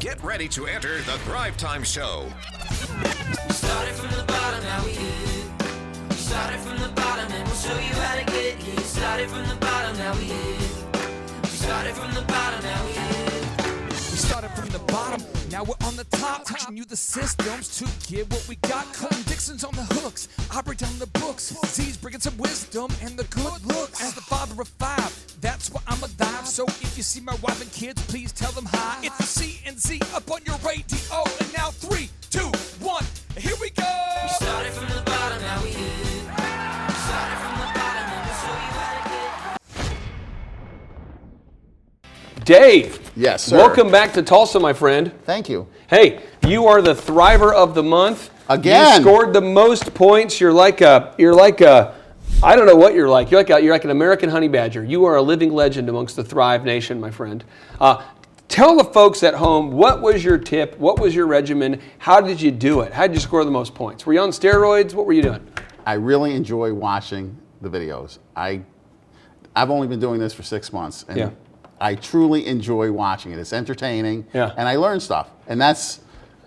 Get ready to enter the Thrive Time Show. We started from the bottom, now we here. We started from the bottom and we'll show you how to get here. Started from the bottom, now we here. We started from the bottom, now we here. We started from the bottom, now we're on the top. Teaching you the systems to get what we got. Colton Dixon's on the hooks, I break down the books. Z's bringing some wisdom and the good looks. As the father of five, that's why I'm alive. So if you see my wife and kids, please tell them hi. It's the C&Z up on your radio. And now 3, 2, 1, here we go. We started from the bottom, now we here. We started from the bottom and we'll show you how to get. Dave. Yes, sir. Welcome back to Tulsa, my friend. Thank you. Hey, you are the Thriver of the month. Again. You scored the most points. You're like a I don't know what you're like. You're like an American honey badger. You are a living legend amongst the Thrive Nation, my friend. Tell the folks at home, what was your tip? What was your regimen? How did you do it? How did you score the most points? Were you on steroids? What were you doing? I really enjoy watching the videos. I've only been doing this for 6 months, and Yeah. I truly enjoy watching it. It's entertaining, Yeah. and I learn stuff. And that's,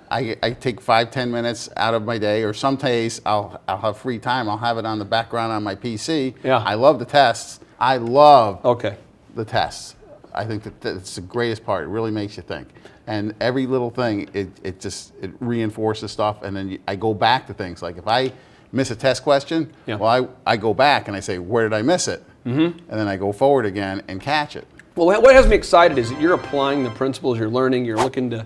I take 5-10 minutes out of my day, or some days I'll have free time. I'll have it on the background on my PC. Yeah. I love the tests. I love Okay. the tests. I think that it's the greatest part. It really makes you think. And every little thing, it reinforces stuff. And then I go back to things. Like if I miss a test question, Yeah. well, I go back and I say, where did I miss it? Mm-hmm. And then I go forward again and catch it. Well, what has me excited is that you're applying the principles you're learning. You're looking to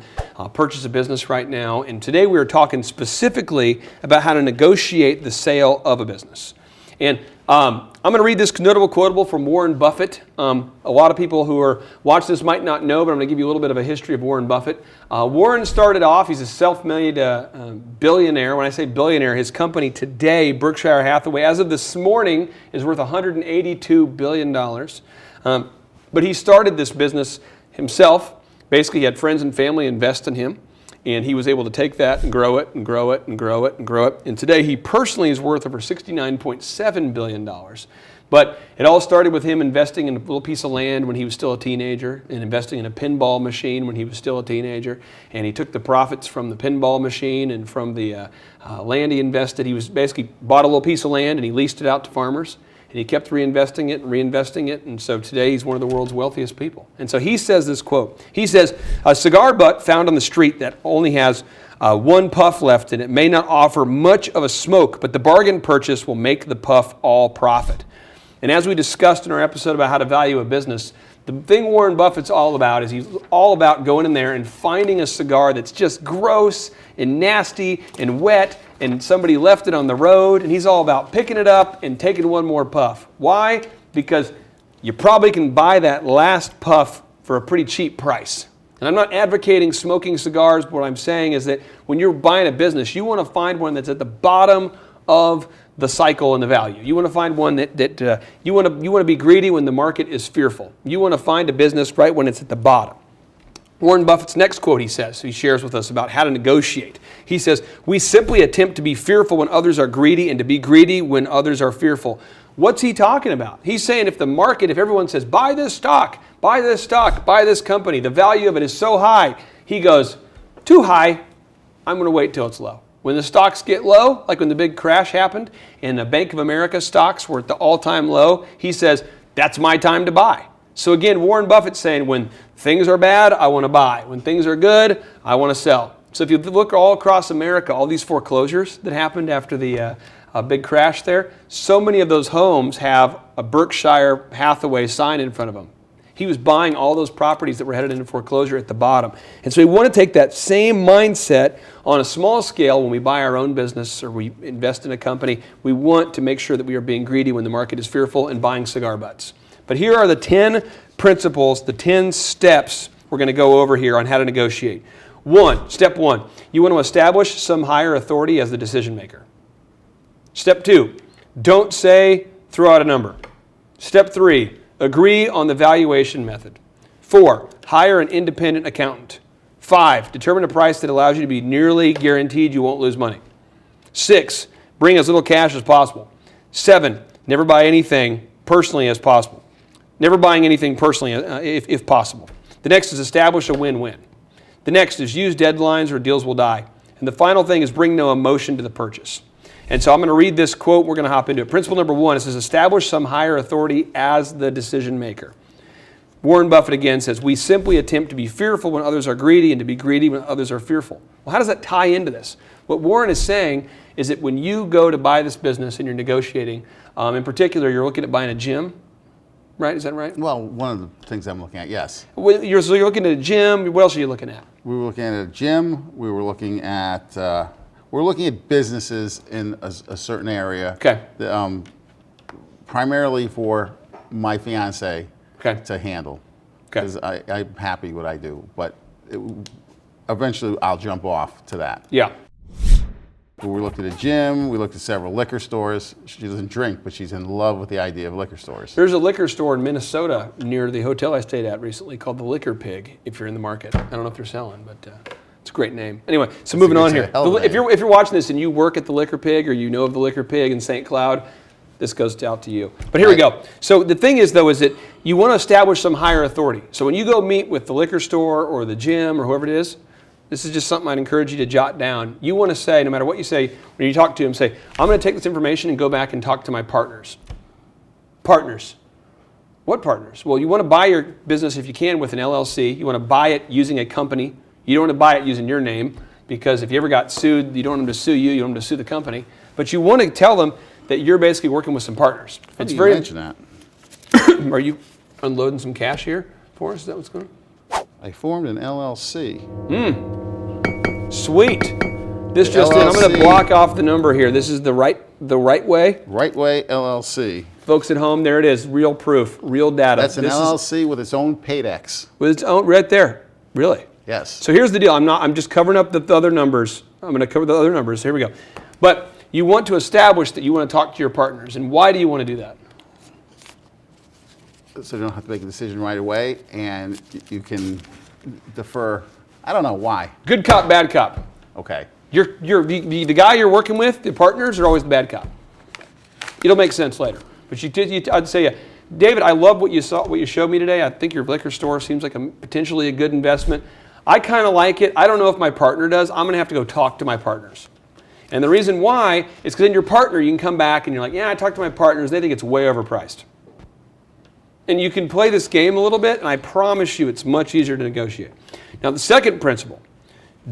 purchase a business right now. And today we are talking specifically about how to negotiate the sale of a business. And I'm going to read this notable quotable from Warren Buffett. A lot of people who are watching this might not know, but I'm going to give you a little bit of a history of Warren Buffett. Warren started off, he's a self-made billionaire. When I say billionaire, his company today, Berkshire Hathaway, as of this morning, is worth $182 billion. But he started this business himself. Basically, he had friends and family invest in him, and he was able to take that and grow it and grow it and grow it and grow it. And today, he personally is worth over $69.7 billion. But it all started with him investing in a little piece of land when he was still a teenager, and investing in a pinball machine when he was still a teenager. And he took the profits from the pinball machine and from the land he invested. He was basically bought a little piece of land and he leased it out to farmers. And he kept reinvesting it, and so today he's one of the world's wealthiest people. And so he says this quote. He says, a cigar butt found on the street that only has one puff left in it may not offer much of a smoke, but the bargain purchase will make the puff all profit. And as we discussed in our episode about how to value a business, the thing Warren Buffett's all about is he's all about going in there and finding a cigar that's just gross and nasty and wet and somebody left it on the road, and he's all about picking it up and taking one more puff. Why? Because you probably can buy that last puff for a pretty cheap price. And I'm not advocating smoking cigars, but what I'm saying is that when you're buying a business, you want to find one that's at the bottom of the cycle and the value. You want to find one that you want to be greedy when the market is fearful. You want to find a business right when it's at the bottom. Warren Buffett's next quote, he shares with us about how to negotiate. He says, we simply attempt to be fearful when others are greedy and to be greedy when others are fearful. What's he talking about? He's saying if everyone says, buy this stock, buy this company, the value of it is so high, he goes, too high, I'm going to wait till it's low. When the stocks get low, like when the big crash happened and the Bank of America stocks were at the all-time low, he says, that's my time to buy. So again, Warren Buffett's saying when things are bad, I want to buy. When things are good, I want to sell. So if you look all across America, all these foreclosures that happened after the big crash there, so many of those homes have a Berkshire Hathaway sign in front of them. He was buying all those properties that were headed into foreclosure at the bottom. And so we want to take that same mindset on a small scale when we buy our own business or we invest in a company. We want to make sure that we are being greedy when the market is fearful and buying cigar butts. But here are the 10 principles, the 10 steps we're going to go over here on how to negotiate. Step one, you want to establish some higher authority as the decision maker. Step 2, don't say, throw out a number. Step 3, agree on the valuation method. 4, hire an independent accountant. 5, determine a price that allows you to be nearly guaranteed you won't lose money. 6, bring as little cash as possible. 7, never buy anything personally as possible. Never buying anything personally if possible. The next is establish a win-win. The next is use deadlines or deals will die. And the final thing is bring no emotion to the purchase. And so I'm going to read this quote. We're going to hop into it. Principle number 1, it says, establish some higher authority as the decision maker. Warren Buffett again says, we simply attempt to be fearful when others are greedy and to be greedy when others are fearful. Well, how does that tie into this? What Warren is saying is that when you go to buy this business and you're negotiating, in particular, you're looking at buying a gym, right? Is that right? Well, one of the things I'm looking at, yes. So you're looking at a gym. What else are you looking at? We were looking at a gym. We were looking at businesses in a certain area. Okay. Primarily for my fiance Okay. to handle. Okay. Because I'm happy what I do, but eventually I'll jump off to that. Yeah. We looked at a gym. We looked at several liquor stores. She doesn't drink, but she's in love with the idea of liquor stores. There's a liquor store in Minnesota near the hotel I stayed at recently called the Liquor Pig, if you're in the market. I don't know if they're selling, but it's a great name. Anyway, so moving on here. If you're watching this and you work at the Liquor Pig or you know of the Liquor Pig in St. Cloud, this goes out to you. But here we go. So the thing is, though, is that you want to establish some higher authority. So when you go meet with the liquor store or the gym or whoever it is, this is just something I'd encourage you to jot down. You want to say, no matter what you say, when you talk to them, say, I'm going to take this information and go back and talk to my partners. Partners. What partners? Well, you want to buy your business, if you can, with an LLC. You want to buy it using a company. You don't want to buy it using your name, because if you ever got sued, you don't want them to sue you. You don't want them to sue the company. But you want to tell them that you're basically working with some partners. How do you mention that? Are you unloading some cash here for us? Is that what's going on? I formed an LLC. Sweet. This just in. I'm going to block off the number here. This is the right way. Right Way LLC. Folks at home, there it is. Real proof, real data. That's an LLC with its own Paydex. With its own, right there. Really? Yes. So here's the deal. I'm just covering up the other numbers. I'm going to cover the other numbers. Here we go. But you want to establish that you want to talk to your partners. And why do you want to do that? So you don't have to make a decision right away, and you can defer. I don't know why. Good cop, bad cop. Okay. The guy you're working with, the partners, are always the bad cop. It'll make sense later. But I'd say, David, I love what you showed me today. I think your liquor store seems like potentially a good investment. I kind of like it. I don't know if my partner does. I'm going to have to go talk to my partners. And the reason why is because in your partner, you can come back and you're like, yeah, I talked to my partners. They think it's way overpriced. And you can play this game a little bit, and I promise you it's much easier to negotiate. Now, the second principle,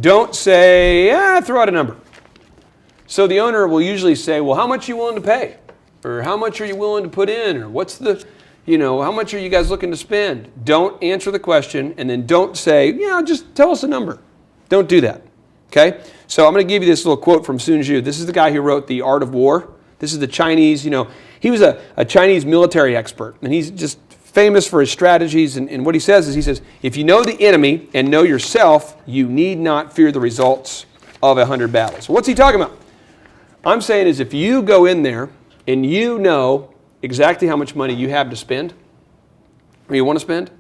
don't say, throw out a number. So the owner will usually say, well, how much are you willing to pay? Or how much are you willing to put in? Or what's the, how much are you guys looking to spend? Don't answer the question, and then don't say, just tell us a number. Don't do that, okay? So I'm going to give you this little quote from Sun Tzu. This is the guy who wrote The Art of War. This is the Chinese, he was a Chinese military expert, and he's just famous for his strategies. And what he says is, if you know the enemy and know yourself, you need not fear the results of 100 battles. What's he talking about? I'm saying is if you go in there and you know exactly how much money you have to spend, or you want to spend,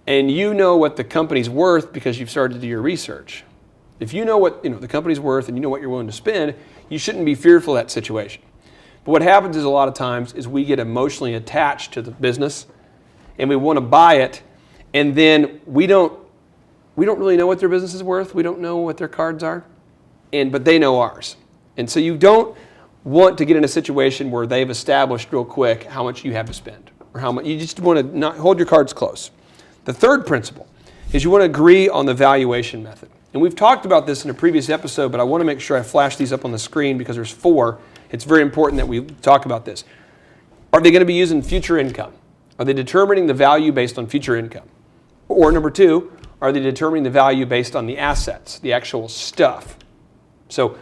and you know what the company's worth because you've started to do your research. If you know what the company's worth and you know what you're willing to spend, you shouldn't be fearful of that situation. But what happens is a lot of times is we get emotionally attached to the business and we want to buy it, and then we don't really know what their business is worth. We don't know what their cards are, but they know ours. And so you don't want to get in a situation where they've established real quick how much you have to spend, or how much. You just want to not hold your cards close. The third principle is you want to agree on the valuation method. And we've talked about this in a previous episode, but I want to make sure I flash these up on the screen because there's 4. It's very important that we talk about this. Are they going to be using future income? Are they determining the value based on future income? Or number 2, are they determining the value based on the assets, the actual stuff? So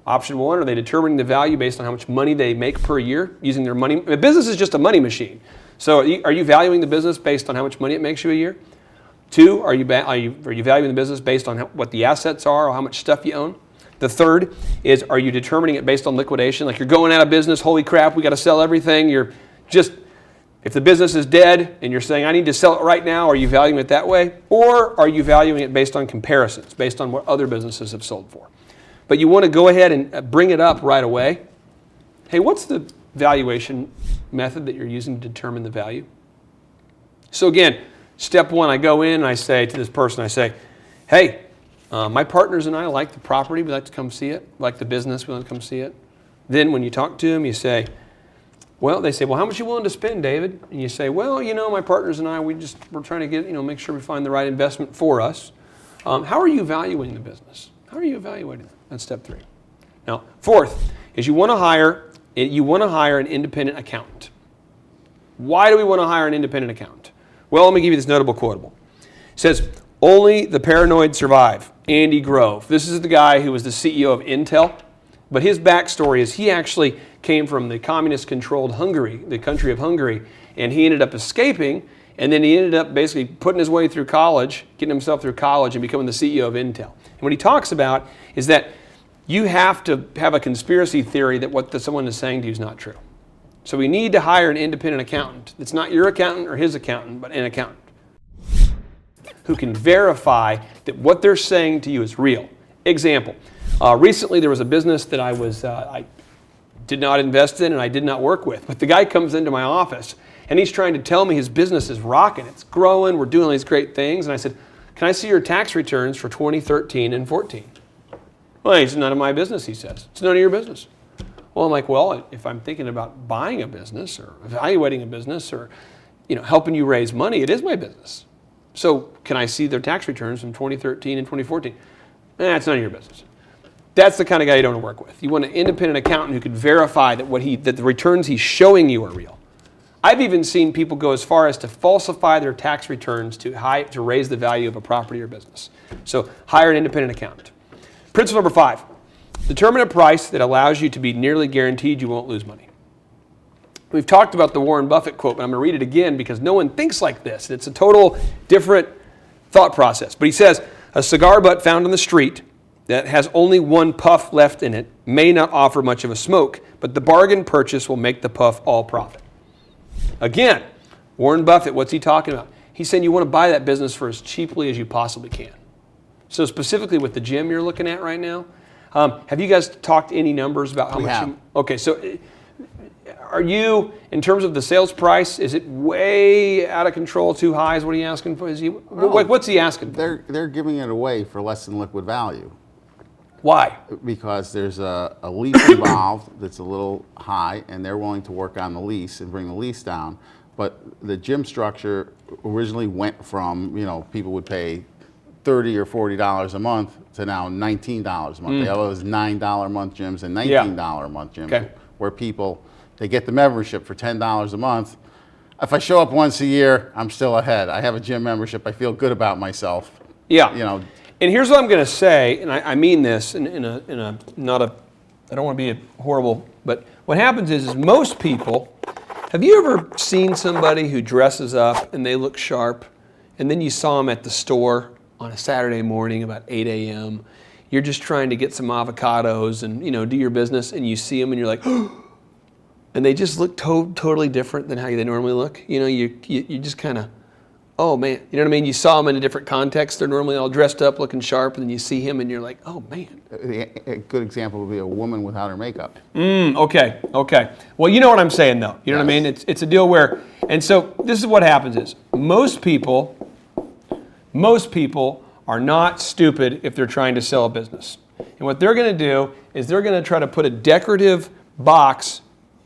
option 1, are they determining the value based on how much money they make per year using their money? A business is just a money machine. So are you valuing the business based on how much money it makes you a year? 2, are you valuing the business based on what the assets are or how much stuff you own? The third is, are you determining it based on liquidation? Like you're going out of business, holy crap, we got to sell everything. If the business is dead and you're saying, I need to sell it right now, are you valuing it that way? Or are you valuing it based on comparisons, based on what other businesses have sold for? But you want to go ahead and bring it up right away. Hey, what's the valuation method that you're using to determine the value? So again, step 1, I go in and I say to this person, hey, my partners and I like the property, we like to come see it, like the business, we want to come see it. Then when you talk to them, you say, they say, well, how much are you willing to spend, David? And you say, well, my partners and I, we're trying to get, make sure we find the right investment for us. How are you evaluating the business? How are you evaluating it? That's step 3. Now, 4th is you want to hire an independent accountant. Why do we want to hire an independent accountant? Well, let me give you this notable quotable. It says, only the paranoid survive. Andy Grove. This is the guy who was the CEO of Intel. But his backstory is he actually came from the communist-controlled Hungary, the country of Hungary, and he ended up escaping, and then he ended up basically putting his way through college, getting himself through college, and becoming the CEO of Intel. And what he talks about is that you have to have a conspiracy theory that what someone is saying to you is not true. So we need to hire an independent accountant. It's not your accountant or his accountant, but an accountant who can verify that what they're saying to you is real. Example, recently there was a business that I did not invest in and I did not work with. But the guy comes into my office and he's trying to tell me his business is rocking, it's growing, we're doing all these great things. And I said, can I see your tax returns for 2013 and 14? Well, it's none of my business, he says. It's none of your business. Well, I'm like, well, if I'm thinking about buying a business or evaluating a business or helping you raise money, it is my business. So can I see their tax returns from 2013 and 2014? It's none of your business. That's the kind of guy you don't want to work with. You want an independent accountant who can verify that the returns he's showing you are real. I've even seen people go as far as to falsify their tax returns to raise the value of a property or business. So hire an independent accountant. Principle number 5, determine a price that allows you to be nearly guaranteed you won't lose money. We've talked about the Warren Buffett quote, but I'm going to read it again because no one thinks like this. It's a total different thought process. But he says, a cigar butt found on the street that has only one puff left in it may not offer much of a smoke, but the bargain purchase will make the puff all profit. Again, Warren Buffett, what's he talking about? He's saying you want to buy that business for as cheaply as you possibly can. So specifically with the gym you're looking at right now, have you guys talked any numbers about how much? Okay, so are you, in terms of the sales price, is it way out of control, too high? Is what are you asking for? What's he asking for? They're giving it away for less than liquid value. Why? Because there's a lease involved that's a little high, and they're willing to work on the lease and bring the lease down. But the gym structure originally went from, people would pay $30 or $40 a month to now $19 a month. They have those $9 a month gyms and $19 a month gyms where people, they get the membership for $10 a month. If I show up once a year, I'm still ahead. I have a gym membership. I feel good about myself. Yeah. And here's what I'm going to say, and I mean this I don't want to be horrible, but what happens is most people, have you ever seen somebody who dresses up and they look sharp, and then you saw them at the store on a Saturday morning about 8 a.m., you're just trying to get some avocados and, do your business, and you see them and you're like, and they just look totally different than how they normally look. You just kind of, oh man, you know what I mean? You saw them in a different context. They're normally all dressed up, looking sharp, and then you see him and you're like, oh man. A good example would be a woman without her makeup. Okay. Well, you know what I'm saying though. You know what I mean? It's a deal where, and so this is what happens is, most people are not stupid if they're trying to sell a business. And what they're going to do is they're going to try to put a decorative box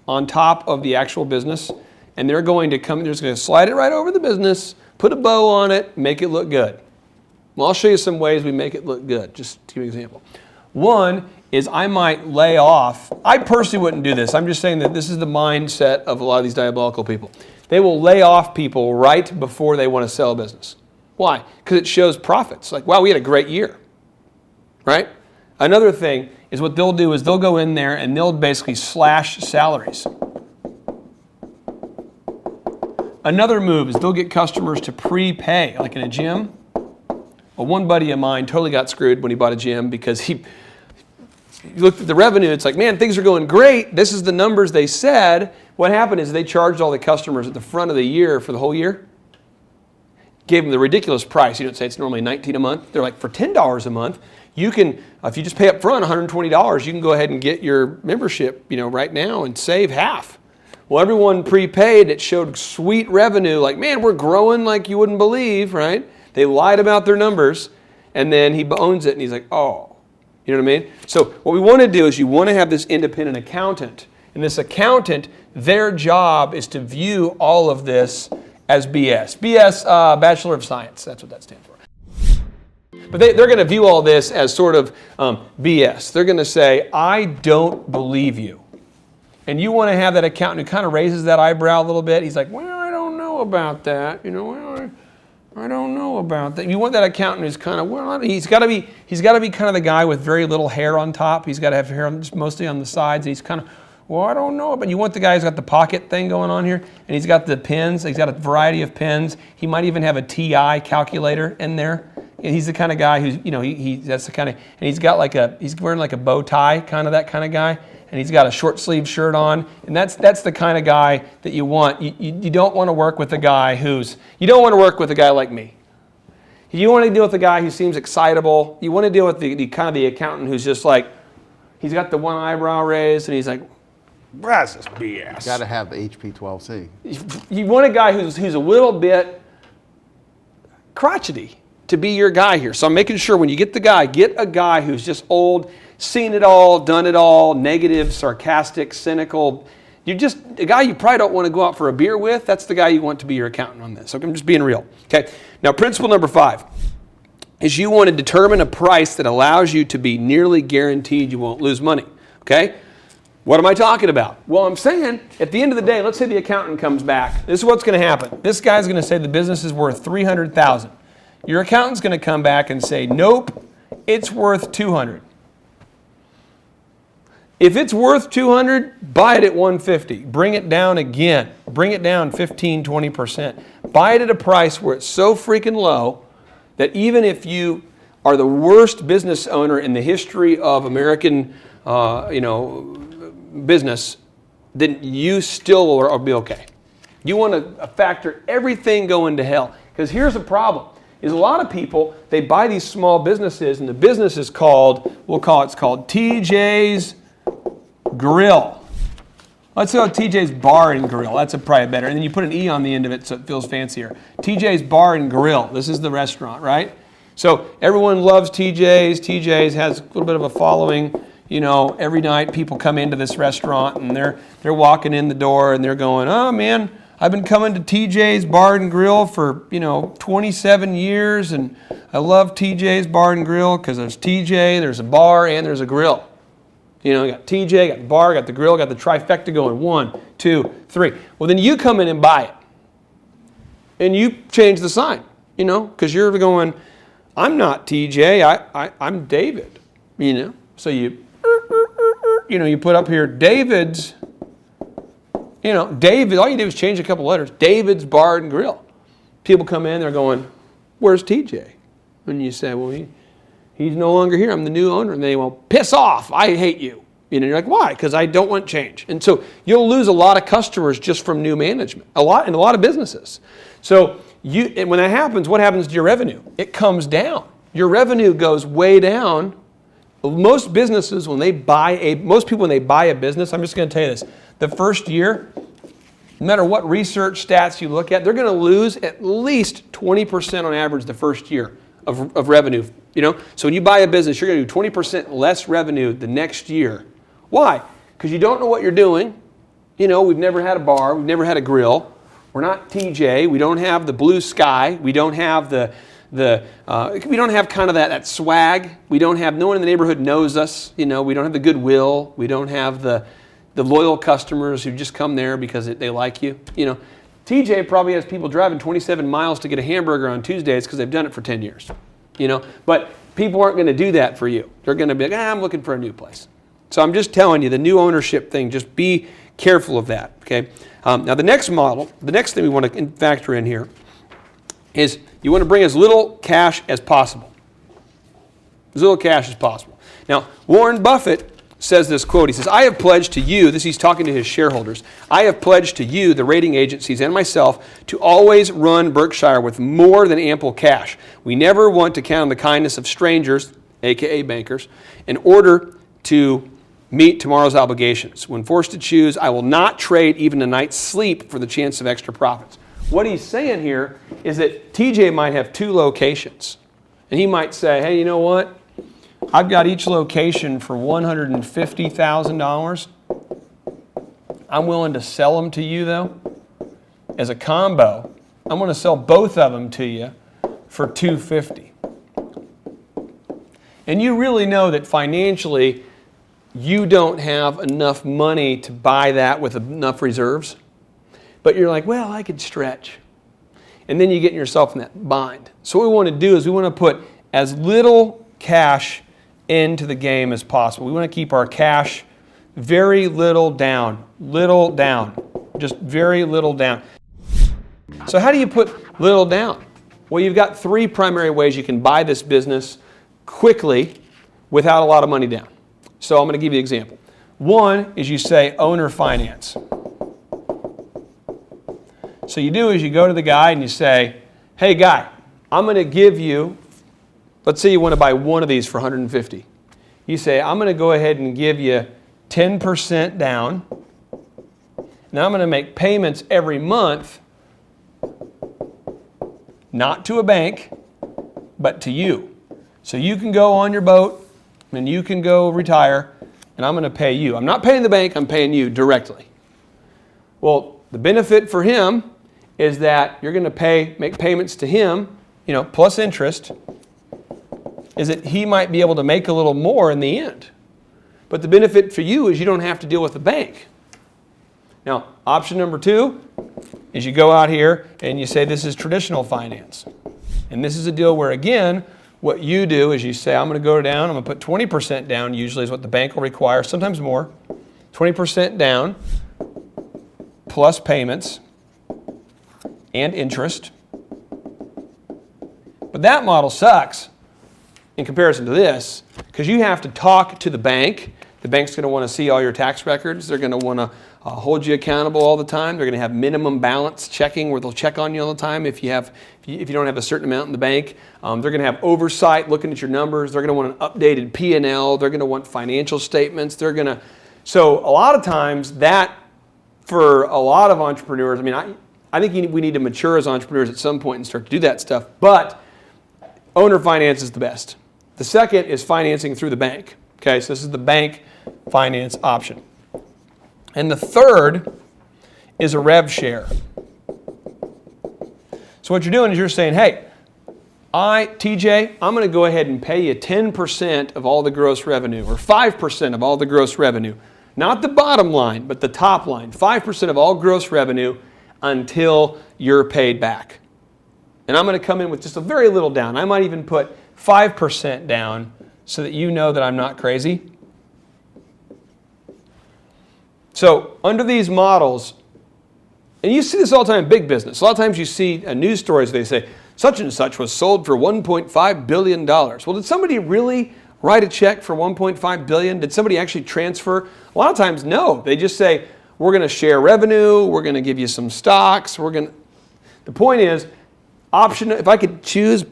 on top of the actual business, and they're just going to slide it right over the business, put a bow on it, make it look good. Well, I'll show you some ways we make it look good, just to give you an example. One is I might lay off, I personally wouldn't do this, I'm just saying that this is the mindset of a lot of these diabolical people. They will lay off people right before they want to sell a business. Why? Because it shows profits. Like, wow, we had a great year, right? Another thing is what they'll do is they'll go in there and they'll basically slash salaries. Another move is they'll get customers to prepay, like in a gym. Well, one buddy of mine totally got screwed when he bought a gym because he looked at the revenue. It's like, man, things are going great. This is the numbers they said. What happened is they charged all the customers at the front of the year for the whole year. Gave them the ridiculous price. You don't say it's normally $19 a month. They're like, for $10 a month, you can, if you just pay up front $120, you can go ahead and get your membership, right now and save half. Well, everyone prepaid. It showed sweet revenue. Like, man, we're growing like you wouldn't believe, right? They lied about their numbers. and then he owns it, and he's like, oh. You know what I mean? So what we want to do is you want to have this independent accountant. And this accountant, their job is to view all of this as BS. BS, Bachelor of Science. That's what that stands for. But they're going to view all this as sort of BS. They're going to say, I don't believe you. And you want to have that accountant who kind of raises that eyebrow a little bit. He's like, well, I don't know about that. You know, well, I don't know about that. You want that accountant who's kind of, well, he's got to be kind of the guy with very little hair on top. He's got to have hair just mostly on the sides. And he's kind of, well, I don't know. But you want the guy who's got the pocket thing going on here, and he's got the pens. He's got a variety of pens. He might even have a TI calculator in there. And he's the kind of guy who's, you know, that's the kind of, and he's got he's wearing like a bow tie, kind of that kind of guy. And he's got a short sleeve shirt on, and that's the kind of guy that you want. You don't want to work with a guy you don't want to work with a guy like me. You want to deal with a guy who seems excitable. You want to deal with the kind of the accountant who's just like, he's got the one eyebrow raised, and he's like, that's just BS. Got to have the HP 12C. You want a guy who's a little bit crotchety to be your guy here. So I'm making sure when you get get a guy who's just old, seen it all, done it all, negative, sarcastic, cynical. You're just a guy you probably don't want to go out for a beer with. That's the guy you want to be your accountant on this. So I'm just being real. Okay. Now, principle number 5 is you want to determine a price that allows you to be nearly guaranteed you won't lose money. Okay. What am I talking about? Well, I'm saying at the end of the day, let's say the accountant comes back. This is what's going to happen. This guy's going to say the business is worth $300,000. Your accountant's going to come back and say, nope, it's worth $200,000. If it's worth $200,000, buy it at $150,000. Bring it down again. Bring it down 15, 20%. Buy it at a price where it's so freaking low that even if you are the worst business owner in the history of American, business, then you still will be okay. You want to factor everything going to hell. Because here's the problem, is a lot of people, they buy these small businesses, and the business is called, it's called TJ's Grill. Let's go TJ's Bar and Grill. That's probably better. And then you put an E on the end of it so it feels fancier. TJ's Bar and Grill. This is the restaurant, right? So everyone loves TJ's. TJ's has a little bit of a following. You know, every night people come into this restaurant and they're walking in the door and they're going, oh man, I've been coming to TJ's Bar and Grill for, 27 years, and I love TJ's Bar and Grill because there's TJ, there's a bar, and there's a grill. You got TJ, got the bar, got the grill, got the trifecta going. 1, 2, 3. Well, then you come in and buy it. And you change the sign, because you're going, I'm not TJ, I'm David, So you put up here David's, David, all you do is change a couple letters. David's Bar and Grill. People come in, they're going, where's TJ? And you say, well, he's no longer here. I'm the new owner. And they will piss off. I hate you. You're like, why? Because I don't want change. And so you'll lose a lot of customers just from new management, in a lot of businesses. So and when that happens, what happens to your revenue? It comes down. Your revenue goes way down. Most businesses, when they buy a business, I'm just going to tell you this, the first year, no matter what research stats you look at, they're going to lose at least 20% on average the first year of revenue. So when you buy a business, you're going to do 20% less revenue the next year. Why? Because you don't know what you're doing. We've never had a bar, we've never had a grill. We're not TJ. We don't have the blue sky. We don't have we don't have kind of that swag. We don't have, no one in the neighborhood knows us. We don't have the goodwill. We don't have the loyal customers who just come there because they like you. TJ probably has people driving 27 miles to get a hamburger on Tuesdays because they've done it for 10 years. But people aren't going to do that for you. They're going to be like, I'm looking for a new place. So I'm just telling you, the new ownership thing, just be careful of that, okay? Now the next thing we want to factor in here is you want to bring as little cash as possible. As little cash as possible. Now, Warren Buffett says this quote. He says, I have pledged to you, he's talking to his shareholders, I have pledged to you, the rating agencies, and myself, to always run Berkshire with more than ample cash. We never want to count on the kindness of strangers, aka bankers, in order to meet tomorrow's obligations. When forced to choose, I will not trade even a night's sleep for the chance of extra profits. What he's saying here is that TJ might have 2 locations. And he might say, hey, you know what? I've got each location for $150,000. I'm willing to sell them to you, though, as a combo. I'm going to sell both of them to you for $250,000. And you really know that financially, you don't have enough money to buy that with enough reserves. But you're like, well, I could stretch. And then you get yourself in that bind. So what we want to do is we want to put as little cash into the game as possible. We want to keep our cash very little down, just very little down. So how do you put little down? Well, you've got three primary ways you can buy this business quickly without a lot of money down. So I'm going to give you an example. One is you say owner finance. So you do is you go to the guy and you say, hey guy, I'm going to give you, let's say you want to buy one of these for $150,000. You say, I'm going to go ahead and give you 10% down. Now I'm going to make payments every month, not to a bank, but to you. So you can go on your boat and you can go retire, and I'm going to pay you. I'm not paying the bank, I'm paying you directly. Well, the benefit for him is that you're going to make payments to him, plus interest, is that he might be able to make a little more in the end. But the benefit for you is you don't have to deal with the bank. Now, option number two is you go out here and you say this is traditional finance. And this is a deal where, again, what you do is you say, I'm going to go down, I'm going to put 20% down, usually is what the bank will require, sometimes more. 20% down, plus payments and interest. But that model sucks in comparison to this, because you have to talk to the bank. The bank's going to want to see all your tax records. They're going to want to hold you accountable all the time. They're going to have minimum balance checking where they'll check on you all the time if you don't have a certain amount in the bank. They're going to have oversight looking at your numbers. They're going to want an updated P&L. They're going to want financial statements. So a lot of times that, for a lot of entrepreneurs, I think we need to mature as entrepreneurs at some point and start to do that stuff. But owner finance is the best. The second is financing through the bank. Okay, so this is the bank finance option. And the third is a rev share. So what you're doing is you're saying, hey, TJ, I'm going to go ahead and pay you 10% of all the gross revenue, or 5% of all the gross revenue. Not the bottom line, but the top line. 5% of all gross revenue until you're paid back. And I'm going to come in with just a very little down. I might even put 5% down so that you know that I'm not crazy. So under these models, and you see this all the time in big business. A lot of times you see news stories, they say, such and such was sold for $1.5 billion. Well, did somebody really write a check for $1.5 billion? Did somebody actually transfer? A lot of times, no. They just say, we're going to share revenue, we're going to give you some stocks, The point is, if I could choose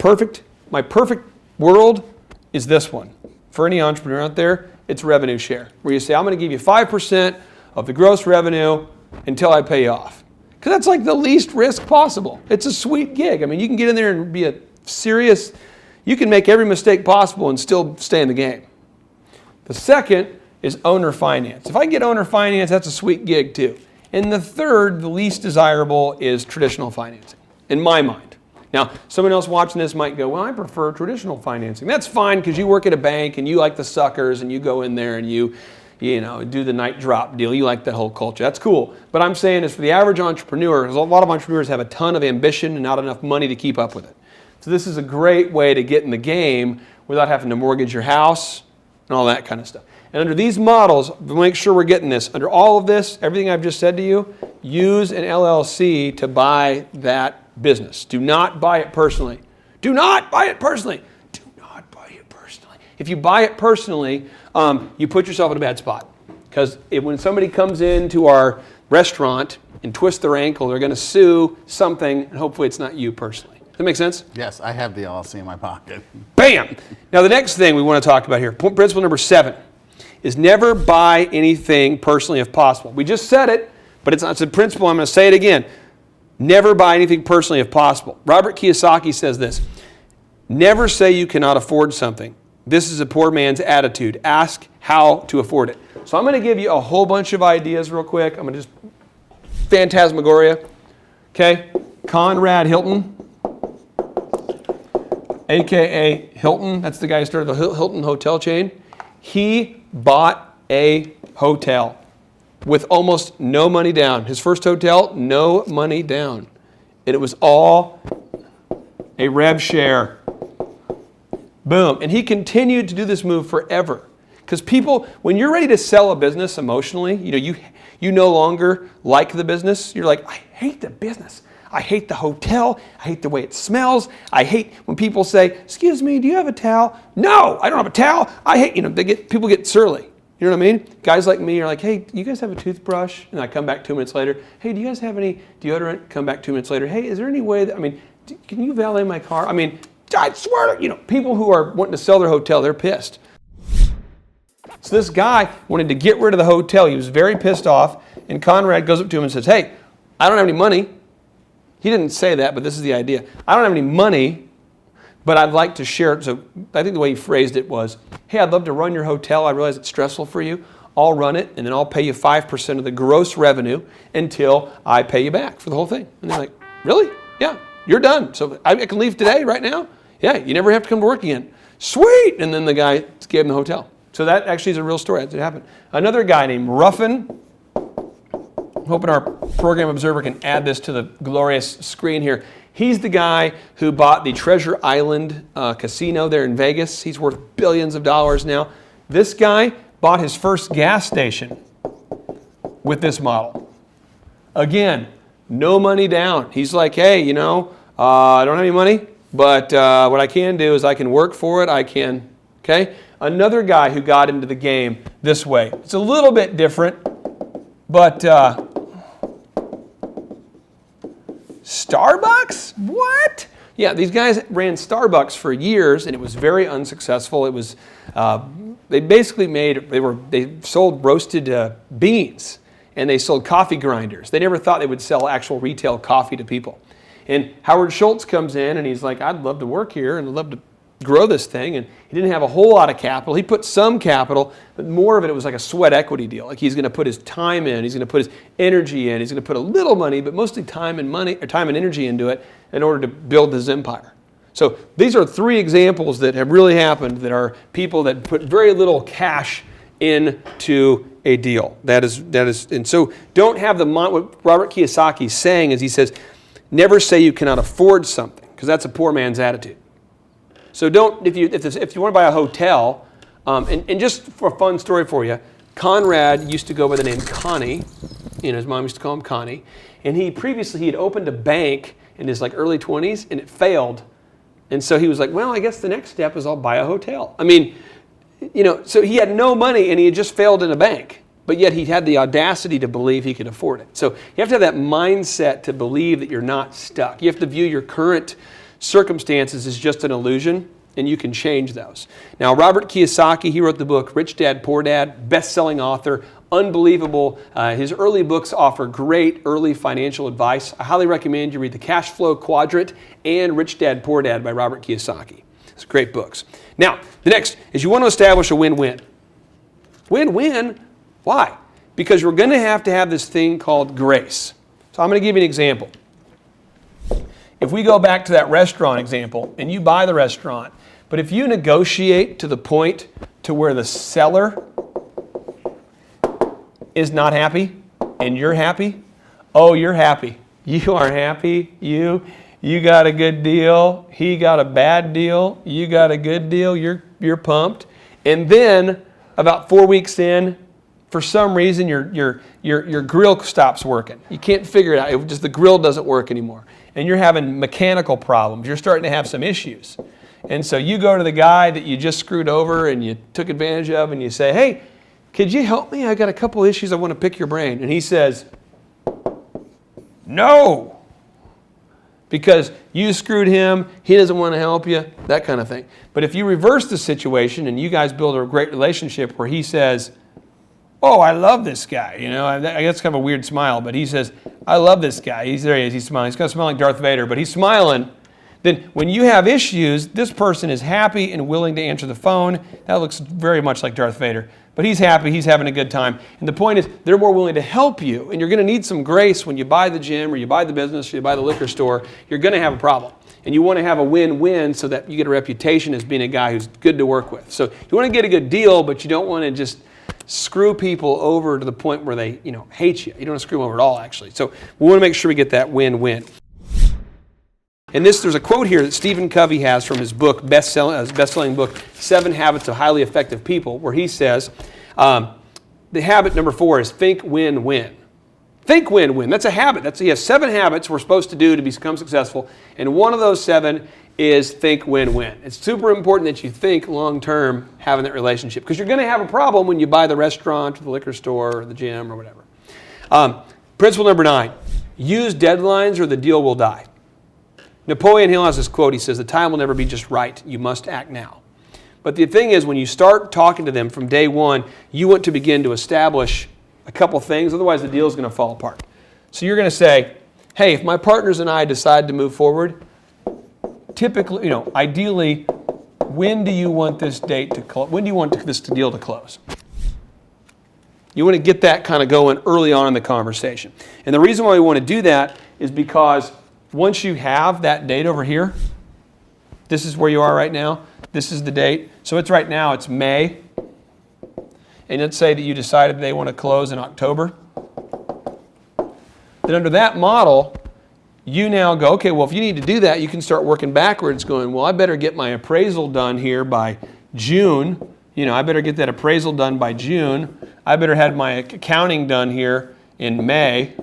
my perfect world is this one. For any entrepreneur out there, it's revenue share, where you say, I'm going to give you 5% of the gross revenue until I pay you off. Because that's like the least risk possible. It's a sweet gig. You can get in there and be you can make every mistake possible and still stay in the game. The second is owner finance. If I can get owner finance, that's a sweet gig too. And the third, the least desirable, is traditional financing, in my mind. Now, someone else watching this might go, well, I prefer traditional financing. That's fine because you work at a bank and you like the suckers and you go in there and you do the night drop deal. You like that whole culture. That's cool. But I'm saying is for the average entrepreneur, because a lot of entrepreneurs have a ton of ambition and not enough money to keep up with it. So this is a great way to get in the game without having to mortgage your house and all that kind of stuff. And under these models, make sure we're getting this. Under all of this, everything I've just said to you, use an LLC to buy that business. Do not buy it personally. Do not buy it personally. Do not buy it personally. If you buy it personally, you put yourself in a bad spot. Because when somebody comes into our restaurant and twists their ankle, they're going to sue something, and hopefully it's not you personally. Does that make sense? Yes, I have the LLC in my pocket. Bam! Now the next thing we want to talk about here, principle number 7, is never buy anything personally if possible. We just said it, but it's a principle. I'm going to say it again. Never buy anything personally if possible. Robert Kiyosaki says this. Never say you cannot afford something. This is a poor man's attitude. Ask how to afford it. So I'm going to give you a whole bunch of ideas real quick. I'm going to just phantasmagoria. Okay? Conrad Hilton, a.k.a. Hilton. That's the guy who started the Hilton hotel chain. He bought a hotel with almost no money down. His first hotel, no money down. And it was all a rev share. Boom. And he continued to do this move forever. Because people, when you're ready to sell a business emotionally, you no longer like the business. You're like, I hate the business. I hate the hotel. I hate the way it smells. I hate when people say, excuse me, do you have a towel? No, I don't have a towel. I hate, people get surly. You know what I mean? Guys like me are like, hey, do you guys have a toothbrush? And I come back 2 minutes later. Hey, do you guys have any deodorant? Come back 2 minutes later. Hey, is there any way that, can you valet my car? I swear to, people who are wanting to sell their hotel, they're pissed. So this guy wanted to get rid of the hotel. He was very pissed off. And Conrad goes up to him and says, hey, I don't have any money. He didn't say that, but this is the idea. I don't have any money, but I'd like to share it. So I think the way he phrased it was, hey, I'd love to run your hotel. I realize it's stressful for you. I'll run it, and then I'll pay you 5% of the gross revenue until I pay you back for the whole thing. And they're like, really? Yeah, you're done. So I can leave today, right now? Yeah, you never have to come to work again. Sweet! And then the guy gave him the hotel. So that actually is a real story. That happened. Another guy named Ruffin. I'm hoping our program observer can add this to the glorious screen here. He's the guy who bought the Treasure Island casino there in Vegas. He's worth billions of dollars now. This guy bought his first gas station with this model. Again, no money down. He's like, hey, I don't have any money, but what I can do is I can work for it. Okay? Another guy who got into the game this way. It's a little bit different, but Starbucks? What? Yeah, these guys ran Starbucks for years, and it was very unsuccessful. It was they sold roasted beans, and they sold coffee grinders. They never thought they would sell actual retail coffee to people. And Howard Schultz comes in, and he's like, I'd love to work here, and I'd love to grow this thing. And he didn't have a whole lot of capital. He put some capital, but more of it was like a sweat equity deal. Like he's going to put his time in, he's going to put his energy in, he's going to put a little money, but mostly time and energy into it in order to build his empire. So these are 3 examples that have really happened that are people that put very little cash into a deal. That is, and so don't have what Robert Kiyosaki is saying is he says, never say you cannot afford something, because that's a poor man's attitude. So don't, if you want to buy a hotel, and just for a fun story for you, Conrad used to go by the name Connie. His mom used to call him Connie. And he had opened a bank in his early 20s, and it failed. And so he was like, well, I guess the next step is I'll buy a hotel. So he had no money, and he had just failed in a bank. But yet he had the audacity to believe he could afford it. So you have to have that mindset to believe that you're not stuck. You have to view your current circumstances as just an illusion, and you can change those. Now, Robert Kiyosaki, he wrote the book Rich Dad, Poor Dad, best-selling author, unbelievable. His early books offer great early financial advice. I highly recommend you read The Cash Flow Quadrant and Rich Dad, Poor Dad by Robert Kiyosaki. It's great books. Now, the next is you want to establish a win-win. Win-win? Why? Because we're going to have this thing called grace. So I'm going to give you an example. If we go back to that restaurant example, and you buy the restaurant, but if you negotiate to the point to where the seller is not happy and you're happy, oh, you're happy. You are happy. You got a good deal. He got a bad deal. You got a good deal. You're pumped. And then about 4 weeks in, for some reason your grill stops working. You can't figure it out. The grill doesn't work anymore. And you're having mechanical problems. You're starting to have some issues. And so you go to the guy that you just screwed over and you took advantage of, and you say, hey, could you help me? I got a couple issues I want to pick your brain. And he says, no. Because you screwed him, he doesn't want to help you, that kind of thing. But if you reverse the situation and you guys build a great relationship where he says, oh, I love this guy. I guess kind of a weird smile, but he says, I love this guy. There he is. He's smiling. He's kind of smiling like Darth Vader, but he's smiling Then when you have issues, this person is happy and willing to answer the phone. That looks very much like Darth Vader. But he's happy, he's having a good time. And the point is, they're more willing to help you. And you're going to need some grace when you buy the gym or you buy the business or you buy the liquor store. You're going to have a problem. And you want to have a win-win so that you get a reputation as being a guy who's good to work with. So you want to get a good deal, but you don't want to just screw people over to the point where they, hate you. You don't want to screw them over at all, actually. So we want to make sure we get that win-win. And there's a quote here that Stephen Covey has from his book, best-selling book, 7 Habits of Highly Effective People, where he says, the habit number 4 is think win-win. Think win-win. That's a habit. He has 7 habits we're supposed to do to become successful, and one of those 7 is think win-win. It's super important that you think long-term having that relationship, because you're going to have a problem when you buy the restaurant or the liquor store or the gym or whatever. Principle number 9, use deadlines or the deal will die. Napoleon Hill has this quote. He says, the time will never be just right. You must act now. But the thing is, when you start talking to them from day one, you want to begin to establish a couple things. Otherwise, the deal is going to fall apart. So you're going to say, hey, if my partners and I decide to move forward, typically, ideally, when do you want this date to close? When do you want this deal to close? You want to get that kind of going early on in the conversation. And the reason why we want to do that is because once you have that date over here, this is where you are right now. This is the date. So it's right now, it's May. And let's say that you decided they want to close in October. Then under that model, you now go, okay, well, if you need to do that, you can start working backwards going, well, I better get my appraisal done here by June. I better get that appraisal done by June. I better have my accounting done here in May.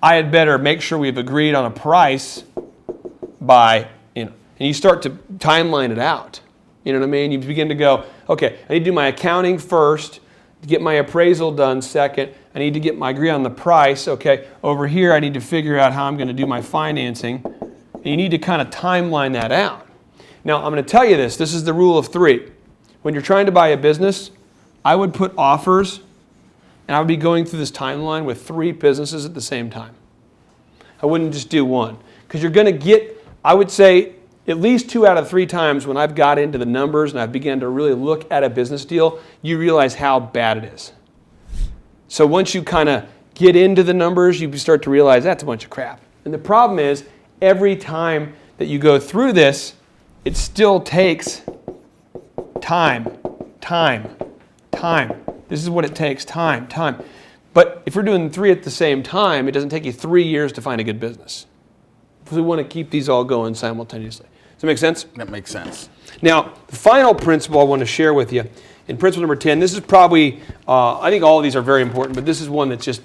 I had better make sure we've agreed on a price by, and you start to timeline it out. You know what I mean? You begin to go, okay, I need to do my accounting first, get my appraisal done second. I need to agree on the price. Okay, over here I need to figure out how I'm going to do my financing. And you need to kind of timeline that out. Now, I'm going to tell you this. This is the rule of 3. When you're trying to buy a business, I would put offers, and I would be going through this timeline with 3 businesses at the same time. I wouldn't just do one. Because you're going to get, I would say, at least 2 out of 3 times when I've got into the numbers and I've begun to really look at a business deal, you realize how bad it is. So once you kind of get into the numbers, you start to realize that's a bunch of crap. And the problem is, every time that you go through this, it still takes time. This is what it takes, time. But if we're doing 3 at the same time, it doesn't take you 3 years to find a good business. We want to keep these all going simultaneously. Does that make sense? That makes sense. Now, the final principle I want to share with you, in principle number 10, this is probably, I think all of these are very important, but this is one that's just,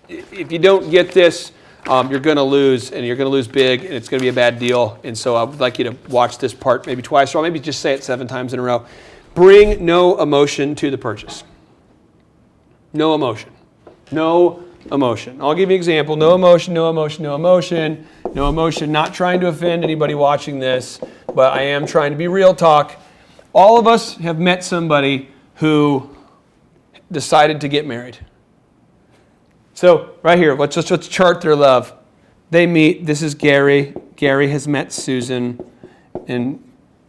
if you don't get this, you're going to lose, and you're going to lose big, and it's going to be a bad deal. And so I would like you to watch this part maybe twice, or maybe just say it 7 times in a row. Bring no emotion to the purchase. No emotion. No emotion. I'll give you an example. No emotion, no emotion, no emotion. No emotion. Not trying to offend anybody watching this, but I am trying to be real talk. All of us have met somebody who decided to get married. So right here, let's chart their love. They meet. This is Gary. Gary has met Susan, and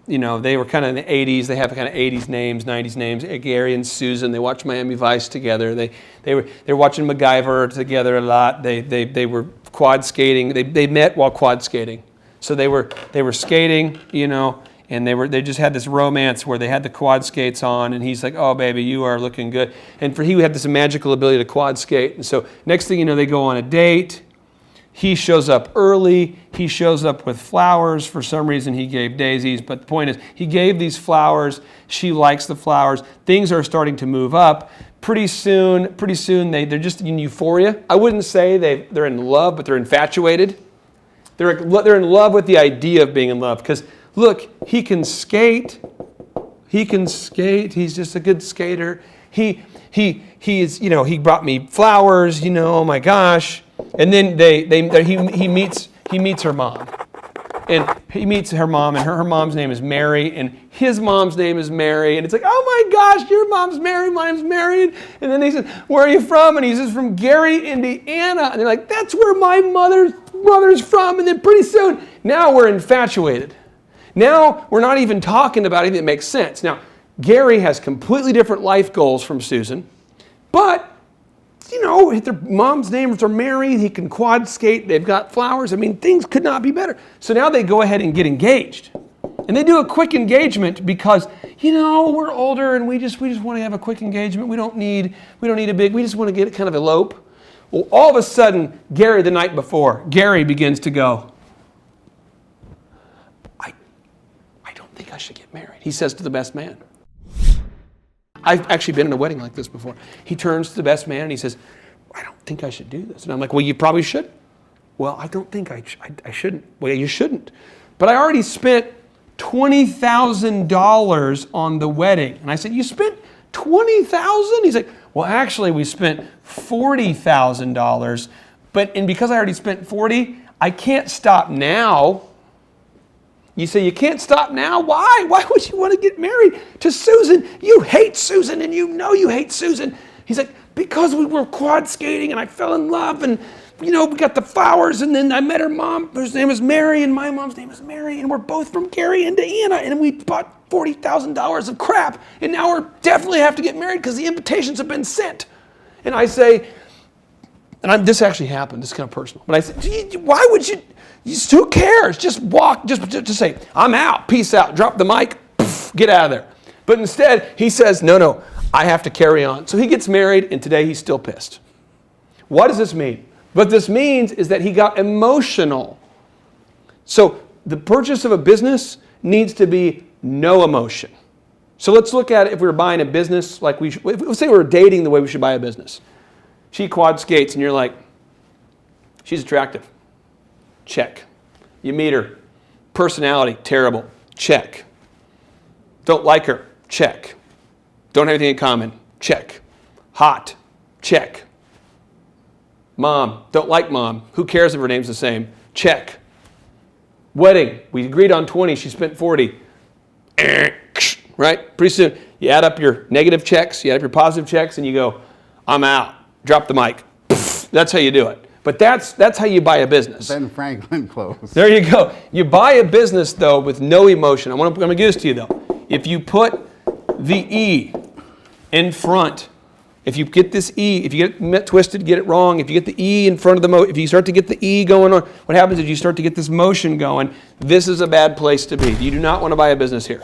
they were kind of in the 80s. They have kind of 80s names, 90s names. Gary and Susan. They watched Miami Vice together. They were watching MacGyver together a lot. They were quad skating. They met while quad skating. So they were skating, and they just had this romance where they had the quad skates on, and he's like, "Oh, baby, you are looking good." And he had this magical ability to quad skate. And so next thing you know, they go on a date. He shows up early. He shows up with flowers. For some reason, he gave daisies. But the point is, he gave these flowers. She likes the flowers. Things are starting to move up. Pretty soon, they're just in euphoria. I wouldn't say they're in love, but they're infatuated. They're in love with the idea of being in love. Because, look, he can skate. He's just a good skater. He is, he brought me flowers, oh my gosh. And then he meets her mom. And he meets her mom, and her mom's name is Mary, and his mom's name is Mary. And it's like, oh my gosh, your mom's Mary, mine's Mary. And then they said, where are you from? And he says, from Gary, Indiana. And they're like, that's where my mother mother's from, and then pretty soon, now we're infatuated. Now we're not even talking about anything that makes sense. Now, Gary has completely different life goals from Susan, but their mom's name is Mary, he can quad skate, they've got flowers. I mean, things could not be better. So now they go ahead and get engaged. And they do a quick engagement because, we're older and we just want to have a quick engagement. We don't need a big, we just want to get it kind of elope. Well, all of a sudden, Gary the night before, Gary begins to go, I don't think I should get married. He says to the best man. I've actually been in a wedding like this before. He turns to the best man and he says, I don't think I should do this. And I'm like, well, you probably should. Well, I don't think I shouldn't. Well, you shouldn't. But I already spent $20,000 on the wedding. And I said, you spent $20,000? He's like, well, actually, we spent $40,000. And because I already spent $40,000, I can't stop now. You say, you can't stop now? Why? Why would you want to get married to Susan? You hate Susan, and you hate Susan. He's like, because we were quad skating, and I fell in love, and, we got the flowers, and then I met her mom. Her name is Mary, and my mom's name is Mary, and we're both from Gary, Indiana, and we bought $40,000 of crap, and now we definitely have to get married because the invitations have been sent. And I say, this actually happened. This is kind of personal. But I said, why would you? Who cares? Just walk, just say, I'm out, peace out, drop the mic, poof, get out of there. But instead, he says, no, I have to carry on. So he gets married, and today he's still pissed. What does this mean? What this means is that he got emotional. So the purchase of a business needs to be no emotion. So let's look at it if we were buying a business, like let's say we were dating the way we should buy a business. She quad skates, and you're like, she's attractive. Check. You meet her. Personality, terrible. Check. Don't like her. Check. Don't have anything in common. Check. Hot. Check. Mom. Don't like mom. Who cares if her name's the same? Check. Wedding. We agreed on 20. She spent 40. Right? Pretty soon, you add up your negative checks, you add up your positive checks, and you go, I'm out. Drop the mic. That's how you do it. But that's how you buy a business. Ben Franklin clothes. There you go. You buy a business, though, with no emotion. I'm going to give this to you, though. If you put the E in front, if you get this E, if you get it twisted, get it wrong, if you get the E in front of the if you start to get the E going on, what happens is you start to get this motion going. This is a bad place to be. You do not want to buy a business here.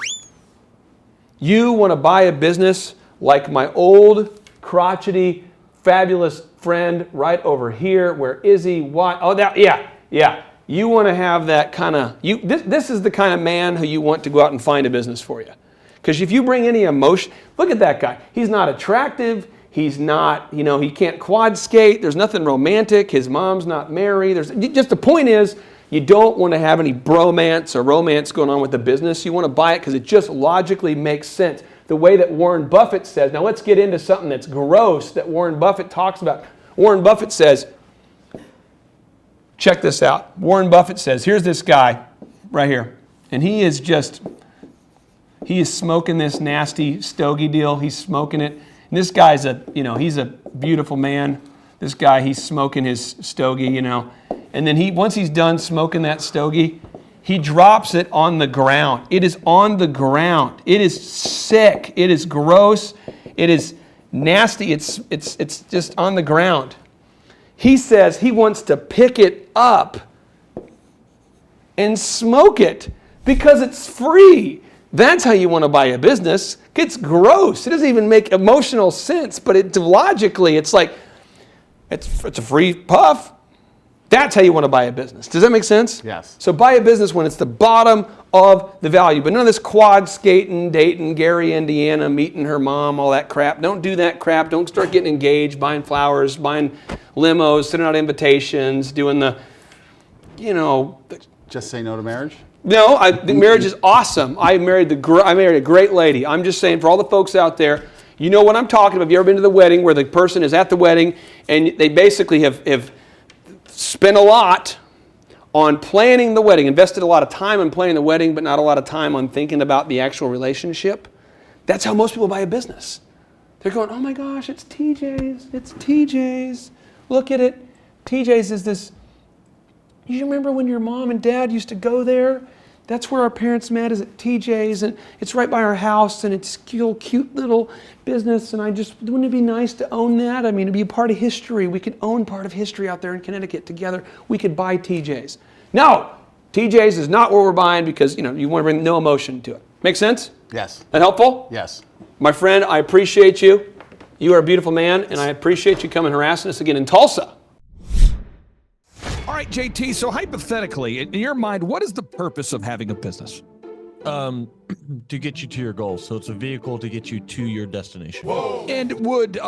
You want to buy a business like my old, crotchety, fabulous friend right over here. Where is he? What? Oh, yeah. You want to have that kind of, this is the kind of man who you want to go out and find a business for you. Because if you bring any emotion, look at that guy. He's not attractive. He's not, he can't quad skate. There's nothing romantic. His mom's not Mary. Just the point is, you don't want to have any bromance or romance going on with the business. You want to buy it because it just logically makes sense. The way that Warren Buffett says, now let's get into something that's gross that Warren Buffett talks about. Warren Buffett says, check this out. Warren Buffett says, here's this guy right here. And he is smoking this nasty stogie deal. He's smoking it. And this guy's he's a beautiful man. This guy, he's smoking his stogie, And then once he's done smoking that stogie, he drops it on the ground. It is on the ground. It is sick. It is gross. It is nasty. It's just on the ground. He says he wants to pick it up and smoke it because it's free. That's how you want to buy a business. It's gross. It doesn't even make emotional sense, but logically, it's like, it's a free puff. That's how you want to buy a business. Does that make sense? Yes. So buy a business when it's the bottom of the value. But none of this quad skating, dating, Gary, Indiana, meeting her mom, all that crap. Don't do that crap. Don't start getting engaged, buying flowers, buying limos, sending out invitations, doing the, Just say no to marriage? No, I think marriage is awesome. I married a great lady. I'm just saying, for all the folks out there, you know what I'm talking about. Have you ever been to the wedding where the person is at the wedding and they basically have spent a lot on planning the wedding, invested a lot of time in planning the wedding, but not a lot of time on thinking about the actual relationship? That's how most people buy a business. They're going, oh my gosh, it's TJ's. It's TJ's. Look at it. TJ's is this You remember when your mom and dad used to go there? That's where our parents met, is at TJ's, and it's right by our house, and it's a cute little business, and wouldn't it be nice to own that? I mean, it'd be a part of history. We could own part of history out there in Connecticut together. We could buy TJ's. No, TJ's is not what we're buying because, you want to bring no emotion to it. Make sense? Yes. That helpful? Yes. My friend, I appreciate you. You are a beautiful man, and I appreciate you coming harassing us again in Tulsa. All right, JT, so hypothetically, in your mind, what is the purpose of having a business? To get you to your goals. So it's a vehicle to get you to your destination. And would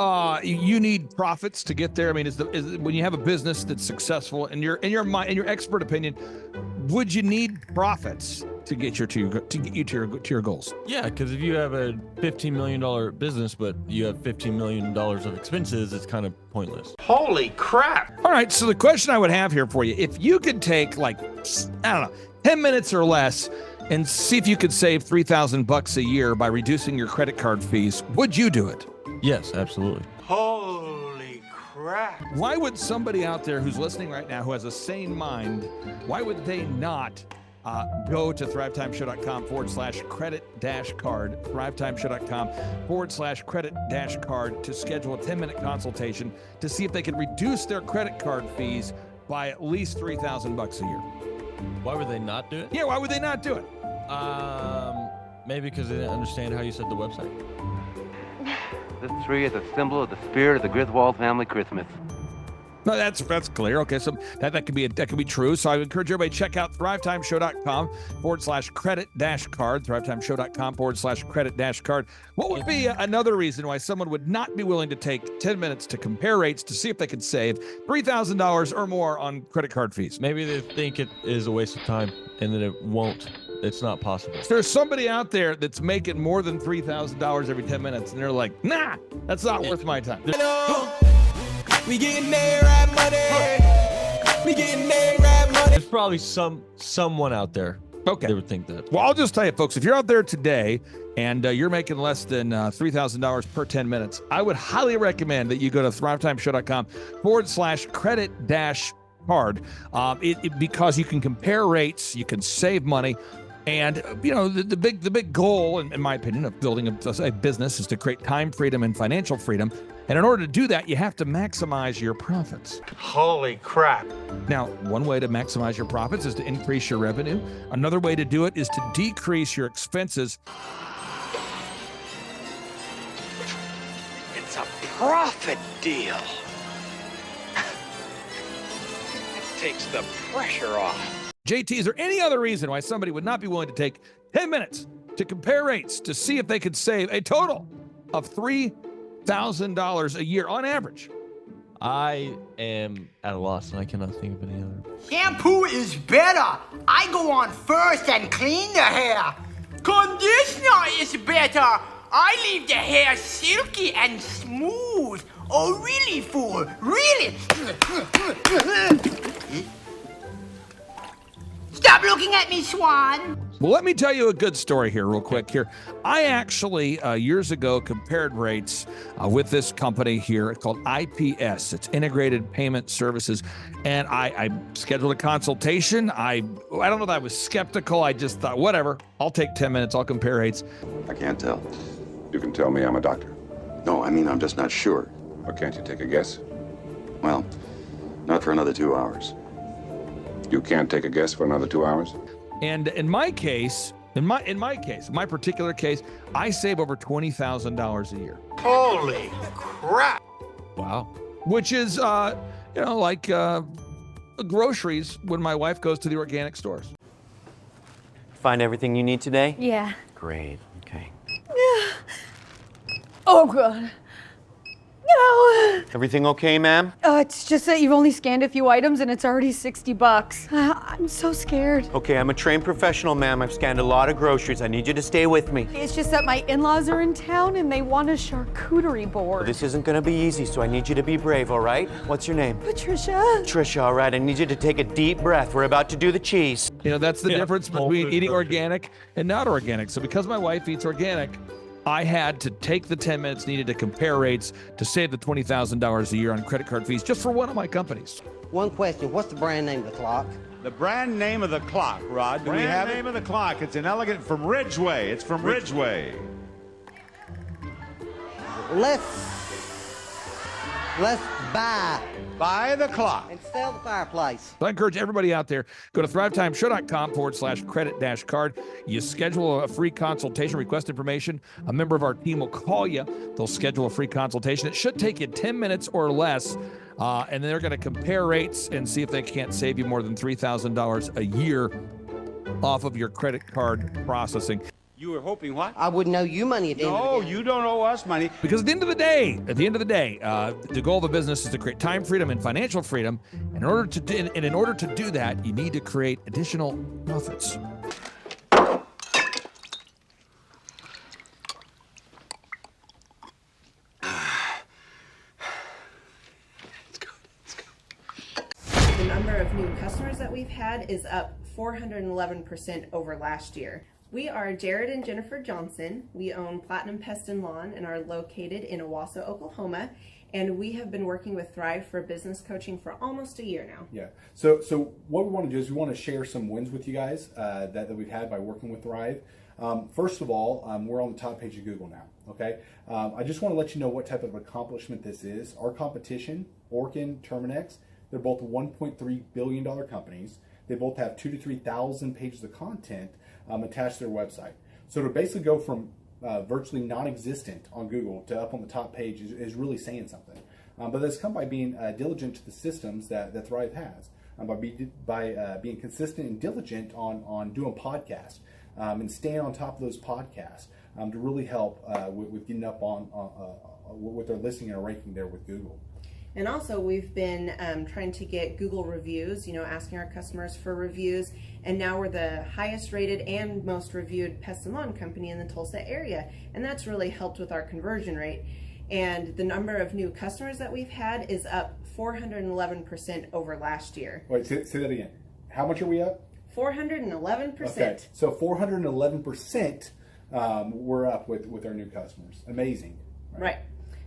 you need profits to get there? I mean, is when you have a business that's successful, in your mind, in your expert opinion, would you need profits to get you to your goals? Yeah, because if you have a $15 million business, but you have $15 million of expenses, it's kind of pointless. Holy crap! All right, so the question I would have here for you, if you could take 10 minutes or less and see if you could save $3,000 a year by reducing your credit card fees, would you do it? Yes, absolutely. Holy crap! Why would somebody out there who's listening right now who has a sane mind, why would they not go to thrivetimeshow.com/credit-card, thrivetimeshow.com/credit-card to schedule a 10-minute consultation to see if they can reduce their credit card fees by at least $3,000 a year? Why would they not do it? Yeah, why would they not do it? Maybe because they didn't understand how you said the website. This tree is a symbol of the spirit of the Griswold family Christmas. No, that's clear. Okay, so that could be true. So I would encourage everybody to check out thrivetimeshow.com/credit-card, thrivetimeshow.com/credit-card. What would be another reason why someone would not be willing to take 10 minutes to compare rates to see if they could save $3,000 or more on credit card fees? Maybe they think it is a waste of time and that it won't. It's not possible. There's somebody out there that's making more than $3,000 every 10 minutes, and they're like, nah, that's not worth my time. We getting there, right money. We getting there, right money. There's probably someone out there Okay. that would think that. Well, I'll just tell you, folks, if you're out there today and you're making less than $3,000 per 10 minutes, I would highly recommend that you go to thrivetimeshow.com/credit-card because you can compare rates, you can save money. And, the big goal, in my opinion, of building a business is to create time freedom and financial freedom. And in order to do that, you have to maximize your profits. Holy crap! Now, one way to maximize your profits is to increase your revenue. Another way to do it is to decrease your expenses. It's a profit deal. It takes the pressure off. JT, is there any other reason why somebody would not be willing to take 10 minutes to compare rates to see if they could save a total of $3,000 a year on average? I am at a loss and I cannot think of any other. Shampoo is better. I go on first and clean the hair. Conditioner is better. I leave the hair silky and smooth. Oh, really, fool? Really? Stop looking at me, Swan. Well, let me tell you a good story here real quick here. I actually, years ago, compared rates with this company here called IPS. It's Integrated Payment Services. And I scheduled a consultation. I don't know that I was skeptical. I just thought, whatever, I'll take 10 minutes. I'll compare rates. I can't tell. You can tell me I'm a doctor. No, I mean, I'm just not sure. Or can't you take a guess? Well, not for another 2 hours. You can't take a guess for another 2 hours? And in my case, in my particular case, I save over $20,000 a year. Holy crap! Wow. Which is, like groceries when my wife goes to the organic stores. Find everything you need today? Yeah. Great, okay. Oh, God. No. Everything okay, ma'am? It's just that you've only scanned a few items and it's already $60. I'm so scared. Okay, I'm a trained professional, ma'am. I've scanned a lot of groceries. I need you to stay with me. It's just that my in-laws are in town and they want a charcuterie board. This isn't gonna be easy, so I need you to be brave, all right? What's your name? Patricia. Trisha, all right. I need you to take a deep breath. We're about to do the cheese. That's the difference between eating organic and not organic. So because my wife eats organic, I had to take the 10 minutes needed to compare rates to save the $20,000 a year on credit card fees just for one of my companies. One question, what's the brand name of the clock? The brand name of the clock, Rod. Do we have it? Brand name of the clock. It's an elegant from Ridgeway. It's from Ridgeway. Let's buy the clock and sell the fireplace. So I encourage everybody out there, go to thrivetimeshow.com/credit-card. You schedule a free consultation, request information. A member of our team will call you. They'll schedule a free consultation. It should take you 10 minutes or less. And then they're going to compare rates and see if they can't save you more than $3,000 a year off of your credit card processing. You were hoping what? I wouldn't owe you money at the end of the day. No, you don't owe us money. Because at the end of the day, the goal of a business is to create time freedom and financial freedom. In order to do that, you need to create additional profits. The number of new customers that we've had is up 411% over last year. We are Jared and Jennifer Johnson. We own Platinum Pest and Lawn and are located in Owasso, Oklahoma. And we have been working with Thrive for business coaching for almost a year now. Yeah. So what we want to do is we want to share some wins with you guys that we've had by working with Thrive. First of all, we're on the top page of Google now. Okay. I just want to let you know what type of accomplishment this is. Our competition, Orkin, Terminix, they're both $1.3 billion companies. They both have 2,000 to 3,000 pages of content attached to their website. So to basically go from virtually non-existent on Google to up on the top page is really saying something. But that's come by being diligent to the systems that Thrive has, by being consistent and diligent on doing podcasts and staying on top of those podcasts to really help with getting up on with their listing and ranking there with Google. And also we've been trying to get Google reviews, asking our customers for reviews. And now we're the highest rated and most reviewed pest and lawn company in the Tulsa area. And that's really helped with our conversion rate. And the number of new customers that we've had is up 411% over last year. Wait, say that again. How much are we up? 411%. Okay, so 411% we're up with our new customers. Amazing. Right.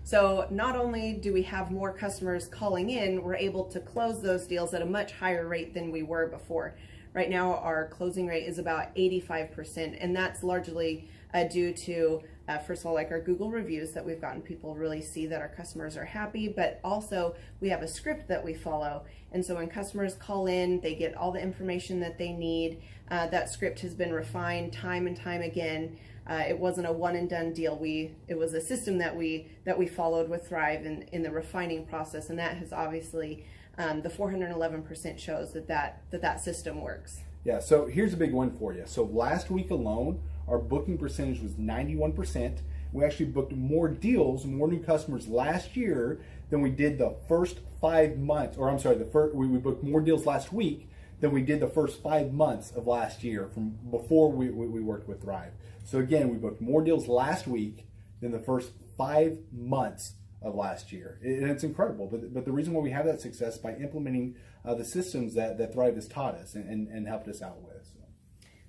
So not only do we have more customers calling in, we're able to close those deals at a much higher rate than we were before. Right now, our closing rate is about 85%, and that's largely due to, first of all, like our Google reviews that we've gotten people really see that our customers are happy, but also we have a script that we follow. And so when customers call in, they get all the information that they need. That script has been refined time and time again. It wasn't a one and done deal. It was a system that we followed with Thrive in the refining process, and that has obviously the 411% shows that system works. Yeah. So here's a big one for you. So last week alone, our booking percentage was 91%. We actually booked more deals, more new customers last year than we did the first 5 months. Or I'm sorry, we booked more deals last week than we did the first 5 months of last year from before we worked with Thrive. So again, we booked more deals last week than the first 5 months of last year. And it's incredible. But the reason why we have that success is by implementing the systems that Thrive has taught us and helped us out with. So.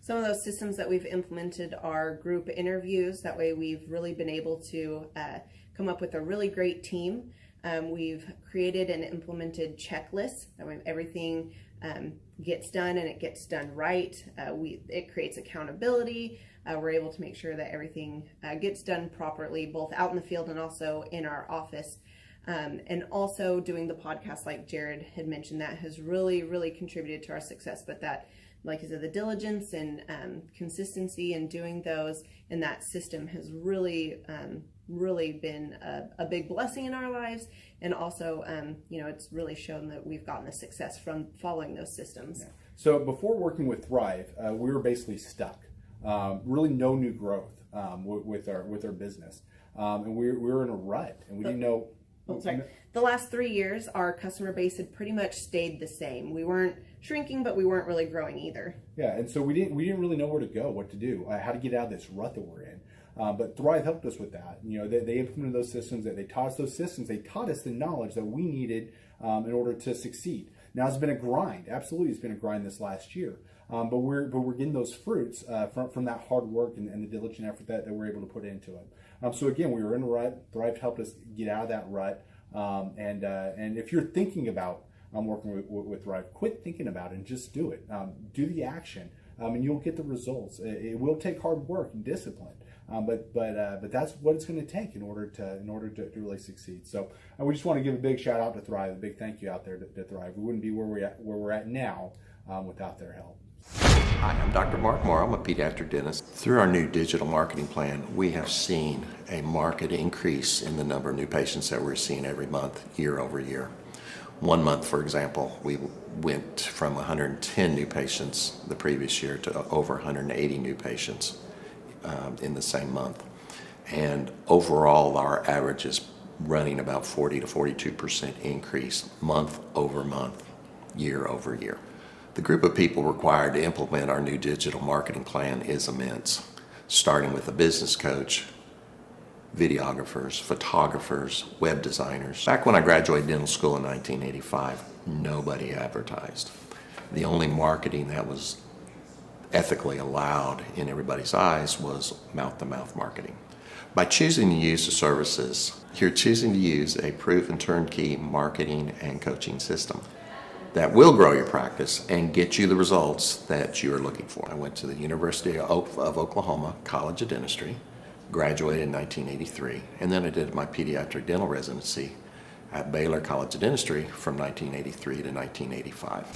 Some of those systems that we've implemented are group interviews. That way we've really been able to come up with a really great team. We've created and implemented checklists. That way everything gets done and it gets done right. It creates accountability. We're able to make sure that everything gets done properly, both out in the field and also in our office. And also doing the podcast, like Jared had mentioned, that has really, really contributed to our success. But that, like I said, the diligence and consistency in doing those and that system has really, really been a big blessing in our lives. And also, it's really shown that we've gotten the success from following those systems. Yeah. So before working with Thrive, we were basically stuck. Really no new growth with our business. And we were in a rut and we didn't know. The last 3 years, our customer base had pretty much stayed the same. We weren't shrinking, but we weren't really growing either. Yeah, and so we didn't really know where to go, what to do, how to get out of this rut that we're in. But Thrive helped us with that. They implemented those systems. They taught us those systems. They taught us the knowledge that we needed in order to succeed. Now it's been a grind. Absolutely, it's been a grind this last year. But we're getting those fruits from that hard work and the diligent effort that we're able to put into it. So again, we were in a rut. Thrive helped us get out of that rut. And if you're thinking about working with Thrive. Quit thinking about it and just do it. Do the action, and you'll get the results. It will take hard work and discipline, but that's what it's going to take in order to really succeed. So we just want to give a big shout out to Thrive, a big thank you out there to Thrive. We wouldn't be where we're at now without their help. Hi, I'm Dr. Mark Moore. I'm a pediatric dentist. Through our new digital marketing plan, we have seen a marked increase in the number of new patients that we're seeing every month, year over year. One month, for example, we went from 110 new patients the previous year to over 180 new patients in the same month. And overall, our average is running about 40 to 42% increase month over month, year over year. The group of people required to implement our new digital marketing plan is immense, starting with a business coach, videographers, photographers, web designers. Back when I graduated dental school in 1985, nobody advertised. The only marketing that was ethically allowed in everybody's eyes was mouth-to-mouth marketing. By choosing to use the services, you're choosing to use a proven turnkey marketing and coaching system that will grow your practice and get you the results that you are looking for. I went to the University of Oklahoma College of Dentistry, graduated in 1983, and then I did my pediatric dental residency at Baylor College of Dentistry from 1983 to 1985.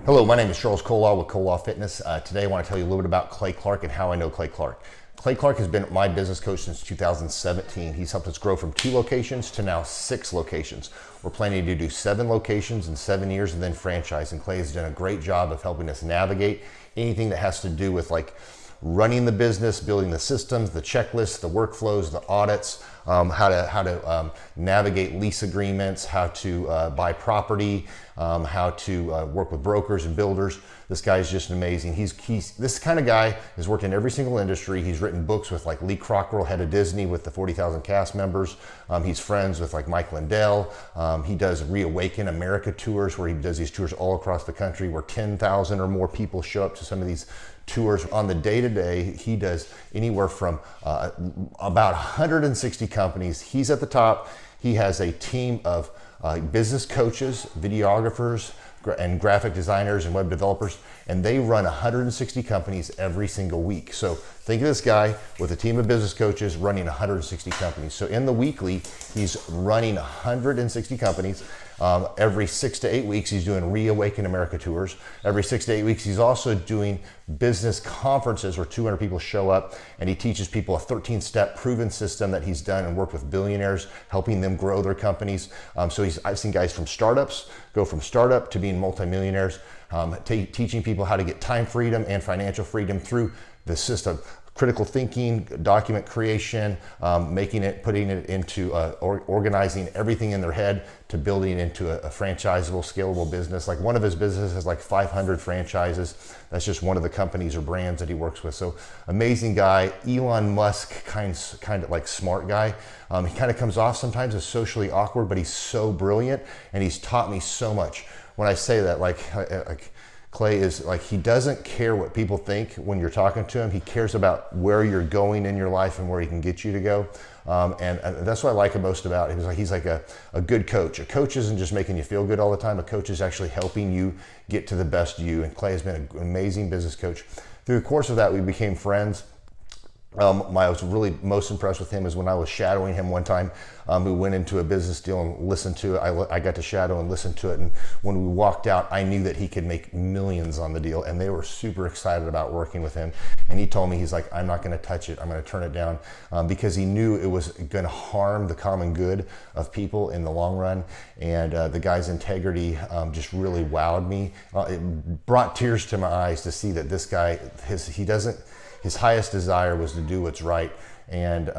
Hello, my name is Charles Kolaw with Kolaw Fitness. Today I want to tell you a little bit about Clay Clark and how I know Clay Clark. Clay Clark has been my business coach since 2017. He's helped us grow from 2 locations to now 6 locations. We're planning to do 7 locations in 7 years and then franchise. And Clay has done a great job of helping us navigate anything that has to do with like running the business, building the systems, the checklists, the workflows, the audits, how to navigate lease agreements, how to buy property, how to work with brokers and builders. This guy is just amazing. He's this kind of guy has worked in every single industry. He's written books with like Lee Cockrell, head of Disney, with the 40,000 cast members. He's friends with like Mike Lindell. He does Reawaken America tours where he does these tours all across the country where 10,000 or more people show up to some of these tours. On the day-to-day, he does anywhere from about 160 companies. He's at the top. He has a team of business coaches, videographers, and graphic designers and web developers, and they run 160 companies every single week. So think of this guy with a team of business coaches running 160 companies. So in the weekly, he's running 160 companies. Every 6 to 8 weeks, he's doing Reawaken America tours. Every 6 to 8 weeks, he's also doing business conferences where 200 people show up, and he teaches people a 13-step proven system that he's done and worked with billionaires, helping them grow their companies. So I've seen guys from startups go from startup to being multimillionaires, teaching people how to get time freedom and financial freedom through the system. Critical thinking, document creation, putting it into organizing everything in their head to building it into a franchisable, scalable business. Like one of his businesses has like 500 franchises. That's just one of the companies or brands that he works with. So amazing guy. Elon Musk kind of like smart guy. He kind of comes off sometimes as socially awkward, but he's so brilliant and he's taught me so much. When I say that, like Clay is like, he doesn't care what people think when you're talking to him. He cares about where you're going in your life and where he can get you to go. And that's what I like him most about him. He's like a good coach. A coach isn't just making you feel good all the time. A coach is actually helping you get to the best you. And Clay has been an amazing business coach. Through the course of that, we became friends. I was really most impressed with him is when I was shadowing him one time. We went into a business deal and listened to it. I got to shadow and listen to it. And when we walked out, I knew that he could make millions on the deal. And they were super excited about working with him. And he told me, he's like, I'm not going to touch it. I'm going to turn it down because he knew it was going to harm the common good of people in the long run. And the guy's integrity just really wowed me. It brought tears to my eyes to see that this guy, his highest desire was to do what's right. And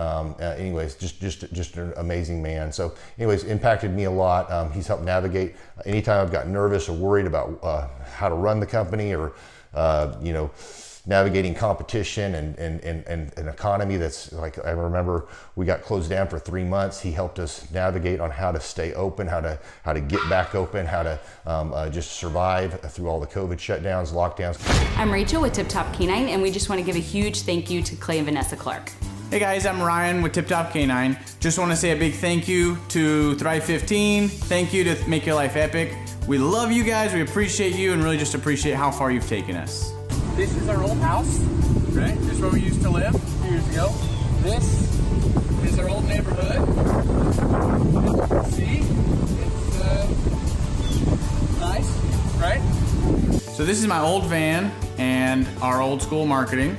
anyways, just an amazing man. So anyways, impacted me a lot. He's helped navigate anytime I've got nervous or worried about how to run the company or, navigating competition and an economy that's like, I remember we got closed down for 3 months. He helped us navigate on how to stay open, how to get back open, how to just survive through all the COVID shutdowns, lockdowns. I'm Rachel with Tip Top Canine, and we just want to give a huge thank you to Clay and Vanessa Clark. Hey guys, I'm Ryan with Tip Top Canine. Just want to say a big thank you to Thrive 15. Thank you to Make Your Life Epic. We love you guys, we appreciate you, and really just appreciate how far you've taken us. This is our old house, right? This is where we used to live a few years ago. This is our old neighborhood. See? It's nice, right? So this is my old van and our old school marketing,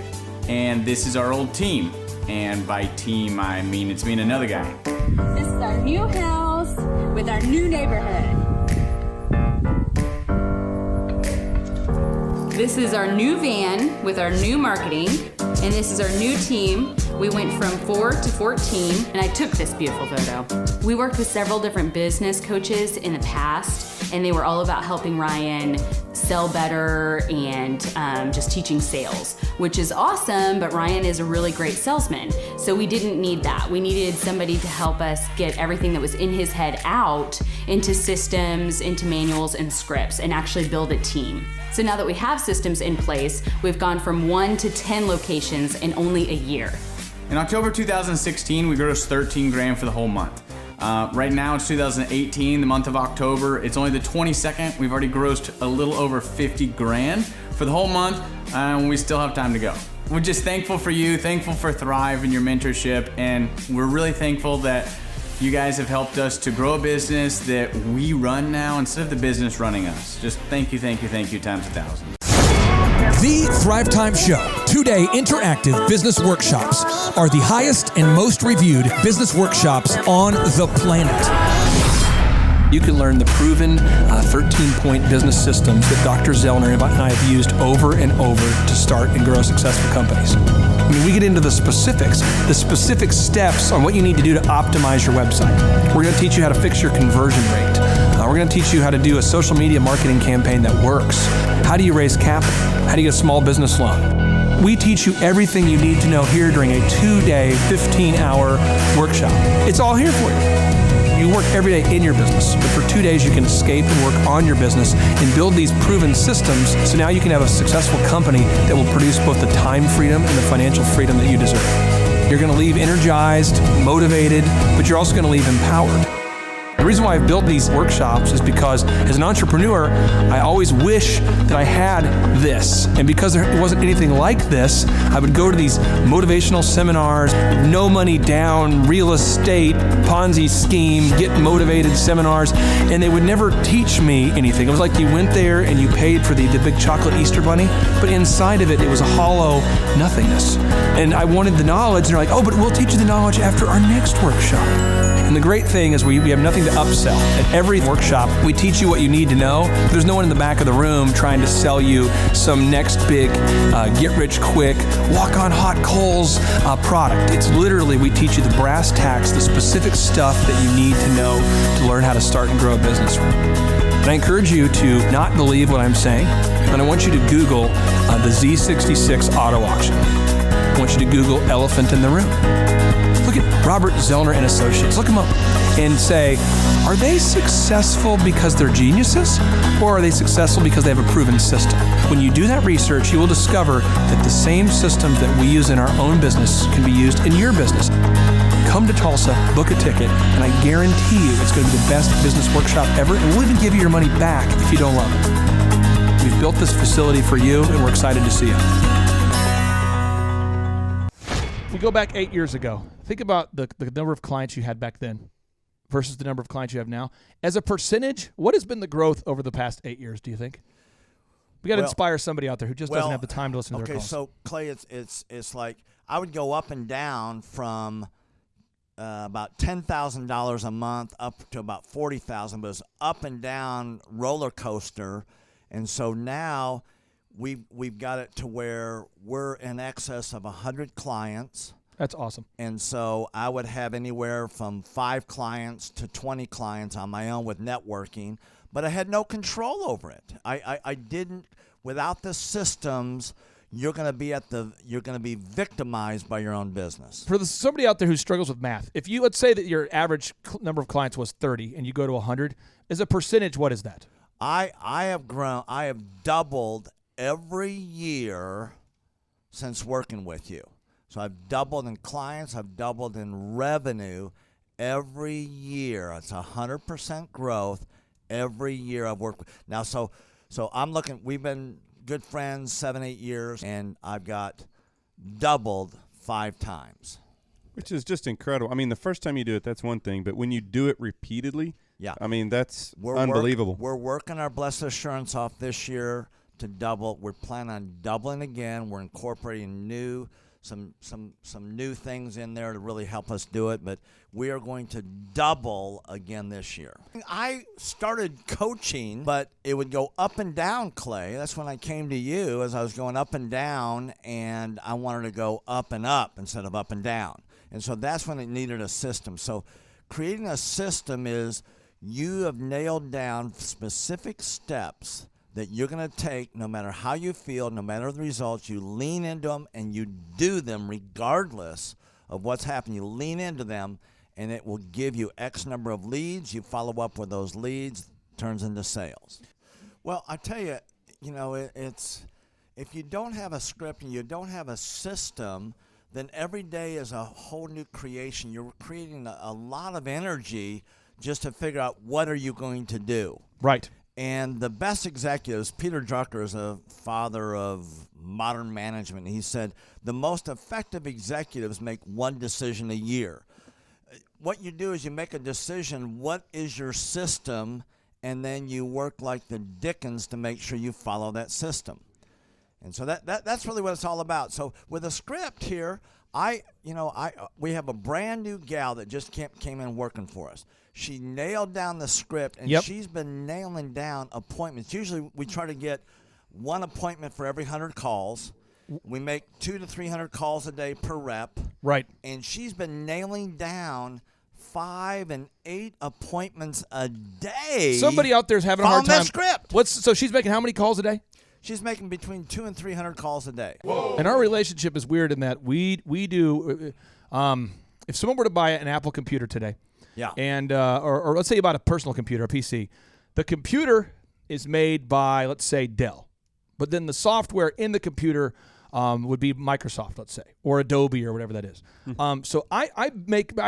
and this is our old team. And by team, I mean it's me and another guy. This is our new house with our new neighborhood. This is our new van with our new marketing, and this is our new team. We went from 4 to 14, and I took this beautiful photo. We worked with several different business coaches in the past, and they were all about helping Ryan sell better and just teaching sales, which is awesome, but Ryan is a really great salesman. So we didn't need that. We needed somebody to help us get everything that was in his head out into systems, into manuals and scripts, and actually build a team. So now that we have systems in place, we've gone from 1 to 10 locations in only a year. In October 2016, we grossed 13 grand for the whole month. Right now it's 2018, the month of October. It's only the 22nd. We've already grossed a little over 50 grand for the whole month, and we still have time to go. We're just thankful for you, thankful for Thrive and your mentorship, and we're really thankful that you guys have helped us to grow a business that we run now instead of the business running us. Just thank you times 1,000. The Thrive Time Show 2-day interactive business workshops are the highest and most reviewed business workshops on the planet. You can learn the proven 13-point business systems that Dr. Zellner and I have used over and over to start and grow successful companies. I mean, we get into the specific steps on what you need to do to optimize your website. We're going to teach you how to fix your conversion rate. We're going to teach you how to do a social media marketing campaign that works. How do you raise capital? How do you get a small business loan? We teach you everything you need to know here during a 2-day, 15-hour workshop. It's all here for you. You work every day in your business, but for 2 days you can escape and work on your business and build these proven systems so now you can have a successful company that will produce both the time freedom and the financial freedom that you deserve. You're going to leave energized, motivated, but you're also going to leave empowered. The reason why I've built these workshops is because as an entrepreneur, I always wish that I had this. And because there wasn't anything like this, I would go to these motivational seminars, no money down, real estate, Ponzi scheme, get motivated seminars, and they would never teach me anything. It was like you went there and you paid for the big chocolate Easter bunny, but inside of it, it was a hollow nothingness. And I wanted the knowledge, and they're like, oh, but we'll teach you the knowledge after our next workshop. And the great thing is we have nothing to upsell. At every workshop, we teach you what you need to know. There's no one in the back of the room trying to sell you some next big get-rich-quick, walk-on-hot coals product. It's literally, we teach you the brass tacks, the specific stuff that you need to know to learn how to start and grow a business. And I encourage you to not believe what I'm saying, and I want you to Google the Z66 auto auction. I want you to Google elephant in the room. Look at Robert Zellner and Associates. Look them up and say, are they successful because they're geniuses, or are they successful because they have a proven system? When you do that research, you will discover that the same systems that we use in our own business can be used in your business. Come to Tulsa, book a ticket, and I guarantee you it's going to be the best business workshop ever, and we'll even give you your money back if you don't love it. We've built this facility for you, and we're excited to see you. We go back 8 years ago. Think about the number of clients you had back then versus the number of clients you have now. As a percentage, what has been the growth over the past 8 years, do you think? We got to inspire somebody out there who just doesn't have the time to listen to their calls. Okay, so Clay, it's like I would go up and down from about $10,000 a month up to about $40,000, but it's up and down roller coaster. And so now we've got it to where we're in excess of 100 clients. That's awesome. And so I would have anywhere from 5 clients to 20 clients on my own with networking, but I had no control over it. I didn't, without the systems, you're going to be victimized by your own business. For somebody out there who struggles with math, if you, let's say that your average number of clients was 30 and you go to 100, as a percentage, what is that? I have doubled every year since working with you. So I've doubled in clients, I've doubled in revenue every year. It's 100% growth every year I've worked with. Now, so I'm looking, we've been good friends 7-8 years, and I've got doubled 5 times. Which is just incredible. I mean, the first time you do it, that's one thing, but when you do it repeatedly, yeah, I mean, that's unbelievable. We're working our Blessed Assurance off this year to double. We're planning on doubling again. We're incorporating some new things in there to really help us do it, but we are going to double again this year. I started coaching, but it would go up and down, Clay. That's when I came to you, as I was going up and down, and I wanted to go up and up instead of up and down. And so that's when it needed a system. So creating a system is you have nailed down specific steps that you're going to take no matter how you feel, no matter the results. You lean into them and you do them regardless of what's happening. You lean into them and it will give you X number of leads. You follow up with those leads, turns into sales. Well, I tell you, it's if you don't have a script and you don't have a system, then every day is a whole new creation. You're creating a lot of energy just to figure out what are you going to do. Right. And the best executives, Peter Drucker is a father of modern management. He said, the most effective executives make one decision a year. What you do is you make a decision, what is your system, and then you work like the Dickens to make sure you follow that system. And so that's really what it's all about. So with a script here, we have a brand new gal that just came in working for us. She nailed down the script, and she's been nailing down appointments. Usually we try to get one appointment for every 100 calls. We make 200 to 300 calls a day per rep. Right. And she's been nailing down 5 and 8 appointments a day. Somebody out there's having a hard time. That script. So she's making how many calls a day? She's making between 200 and 300 calls a day. Whoa. And our relationship is weird in that we do. If someone were to buy an Apple computer today, and or let's say you bought a personal computer, a PC, the computer is made by, let's say, Dell, but then the software in the computer would be Microsoft, let's say, or Adobe or whatever that is. So I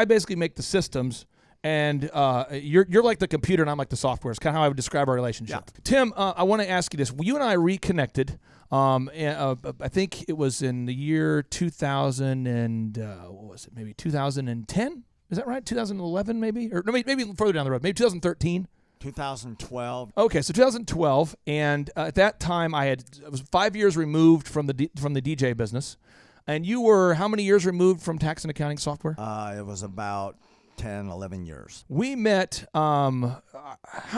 basically make the systems. And you're like the computer, and I'm like the software. It's kind of how I would describe our relationship. Yeah. Tim, I want to ask you this. You and I reconnected. I think it was in the year 2000 and what was it? Maybe 2010. Is that right? 2011, maybe, or no, maybe further down the road. Maybe 2013. 2012. Okay, so 2012, and at that time I was 5 years removed from the DJ business, and you were how many years removed from tax and accounting software? It was about 10, 11 years. We met, how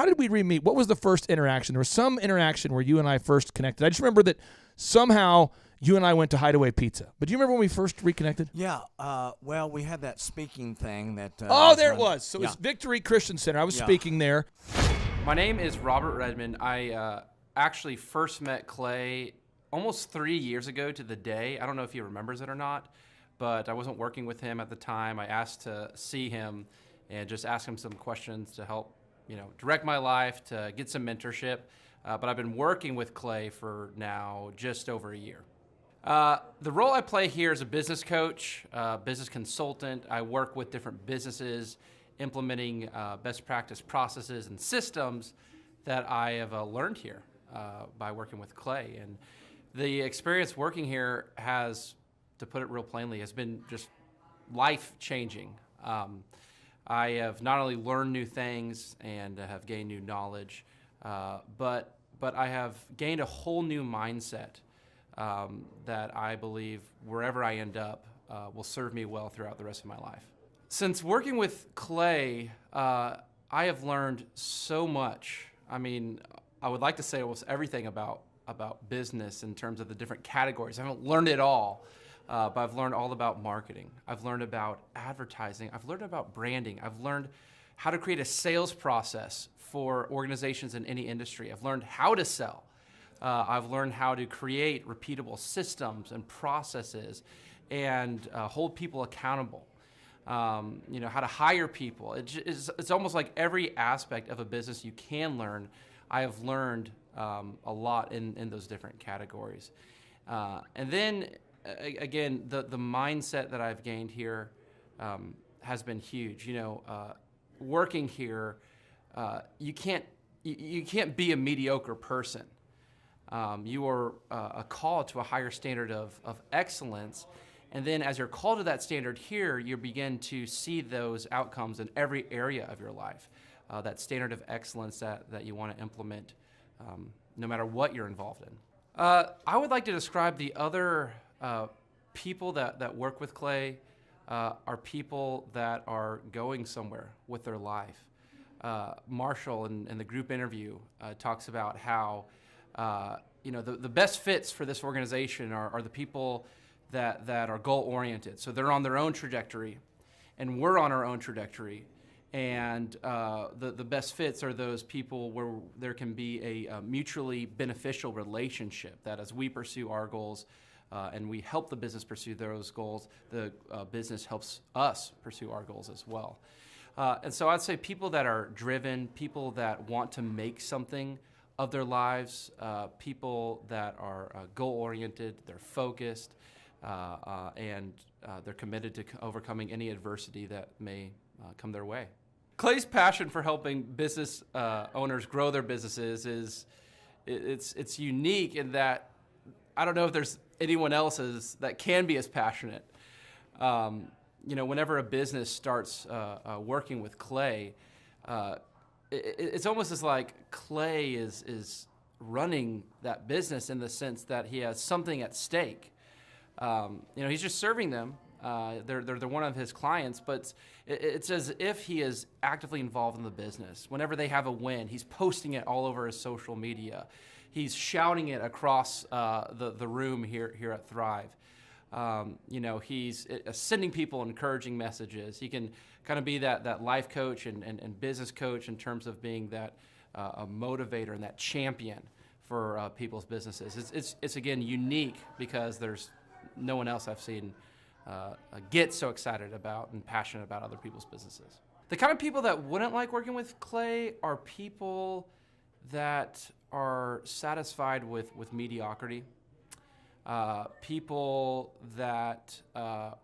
did we re-meet? What was the first interaction? There was some interaction where you and I first connected. I just remember that somehow you and I went to Hideaway Pizza. But do you remember when we first reconnected? Yeah, well, we had that speaking thing that... there it was. So it was Victory Christian Center. I was speaking there. My name is Robert Redmond. I actually first met Clay almost 3 years ago to the day. I don't know if he remembers it or not, but I wasn't working with him at the time. I asked to see him and just ask him some questions to help, direct my life, to get some mentorship. But I've been working with Clay for now just over a year. The role I play here is a business coach, business consultant. I work with different businesses, implementing best practice processes and systems that I have learned here by working with Clay. And the experience working here has, to put it real plainly, has been just life-changing. I have not only learned new things and have gained new knowledge, but I have gained a whole new mindset that I believe wherever I end up will serve me well throughout the rest of my life. Since working with Clay, I have learned so much. I mean, I would like to say almost everything about business in terms of the different categories. I haven't learned it all. But I've learned all about marketing. I've learned about advertising. I've learned about branding. I've learned how to create a sales process for organizations in any industry. I've learned how to sell. I've learned how to create repeatable systems and processes and hold people accountable. How to hire people. It's almost like every aspect of a business you can learn. I have learned a lot in those different categories. And then again, the mindset that I've gained here has been huge. Working here, you can't be a mediocre person. You are a call to a higher standard of excellence. And then as you're called to that standard here, you begin to see those outcomes in every area of your life. That standard of excellence that you want to implement no matter what you're involved in. I would like to describe the other people that work with Clay are people that are going somewhere with their life. Marshall in the group interview talks about how the best fits for this organization are the people that are goal-oriented. So they're on their own trajectory, and we're on our own trajectory. And the best fits are those people where there can be a mutually beneficial relationship, that as we pursue our goals and we help the business pursue those goals, the business helps us pursue our goals as well. And so I'd say people that are driven, people that want to make something of their lives, people that are goal-oriented, they're focused, and they're committed to overcoming any adversity that may come their way. Clay's passion for helping business owners grow their businesses it's unique in that I don't know if there's anyone else that can be as passionate. Whenever a business starts working with Clay, it's almost as like Clay is running that business in the sense that he has something at stake. He's just serving them. They're one of his clients, but it's as if he is actively involved in the business. Whenever they have a win, he's posting it all over his social media. He's shouting it across the room here at Thrive. He's sending people encouraging messages. He can kind of be that life coach and business coach in terms of being that a motivator and that champion for people's businesses. It's again unique because there's no one else I've seen get so excited about and passionate about other people's businesses. The kind of people that wouldn't like working with Clay are people that are satisfied with mediocrity. People that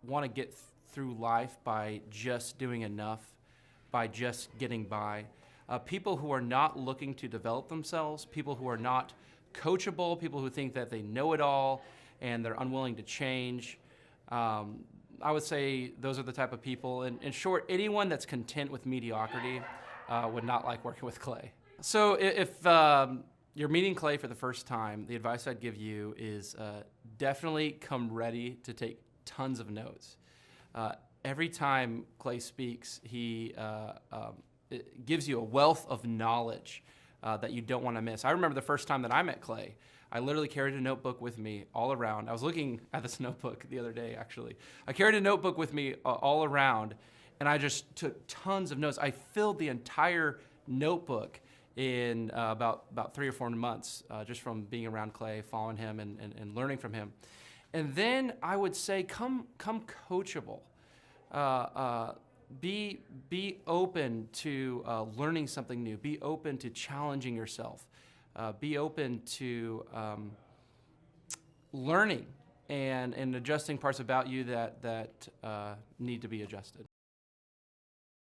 want to get through life by just doing enough, by just getting by. People who are not looking to develop themselves, people who are not coachable, people who think that they know it all and they're unwilling to change. I would say those are the type of people. In short, anyone that's content with mediocrity would not like working with Clay. So if you're meeting Clay for the first time, the advice I'd give you is definitely come ready to take tons of notes. Every time Clay speaks, he it gives you a wealth of knowledge that you don't want to miss. I remember the first time that I met Clay. I literally carried a notebook with me all around. I was looking at this notebook the other day, actually. I carried a notebook with me all around, and I just took tons of notes. I filled the entire notebook in about 3 or 4 months, just from being around Clay, following him, and learning from him. And then I would say, come coachable. Be open to learning something new. Be open to challenging yourself. Be open to learning and adjusting parts about you that need to be adjusted.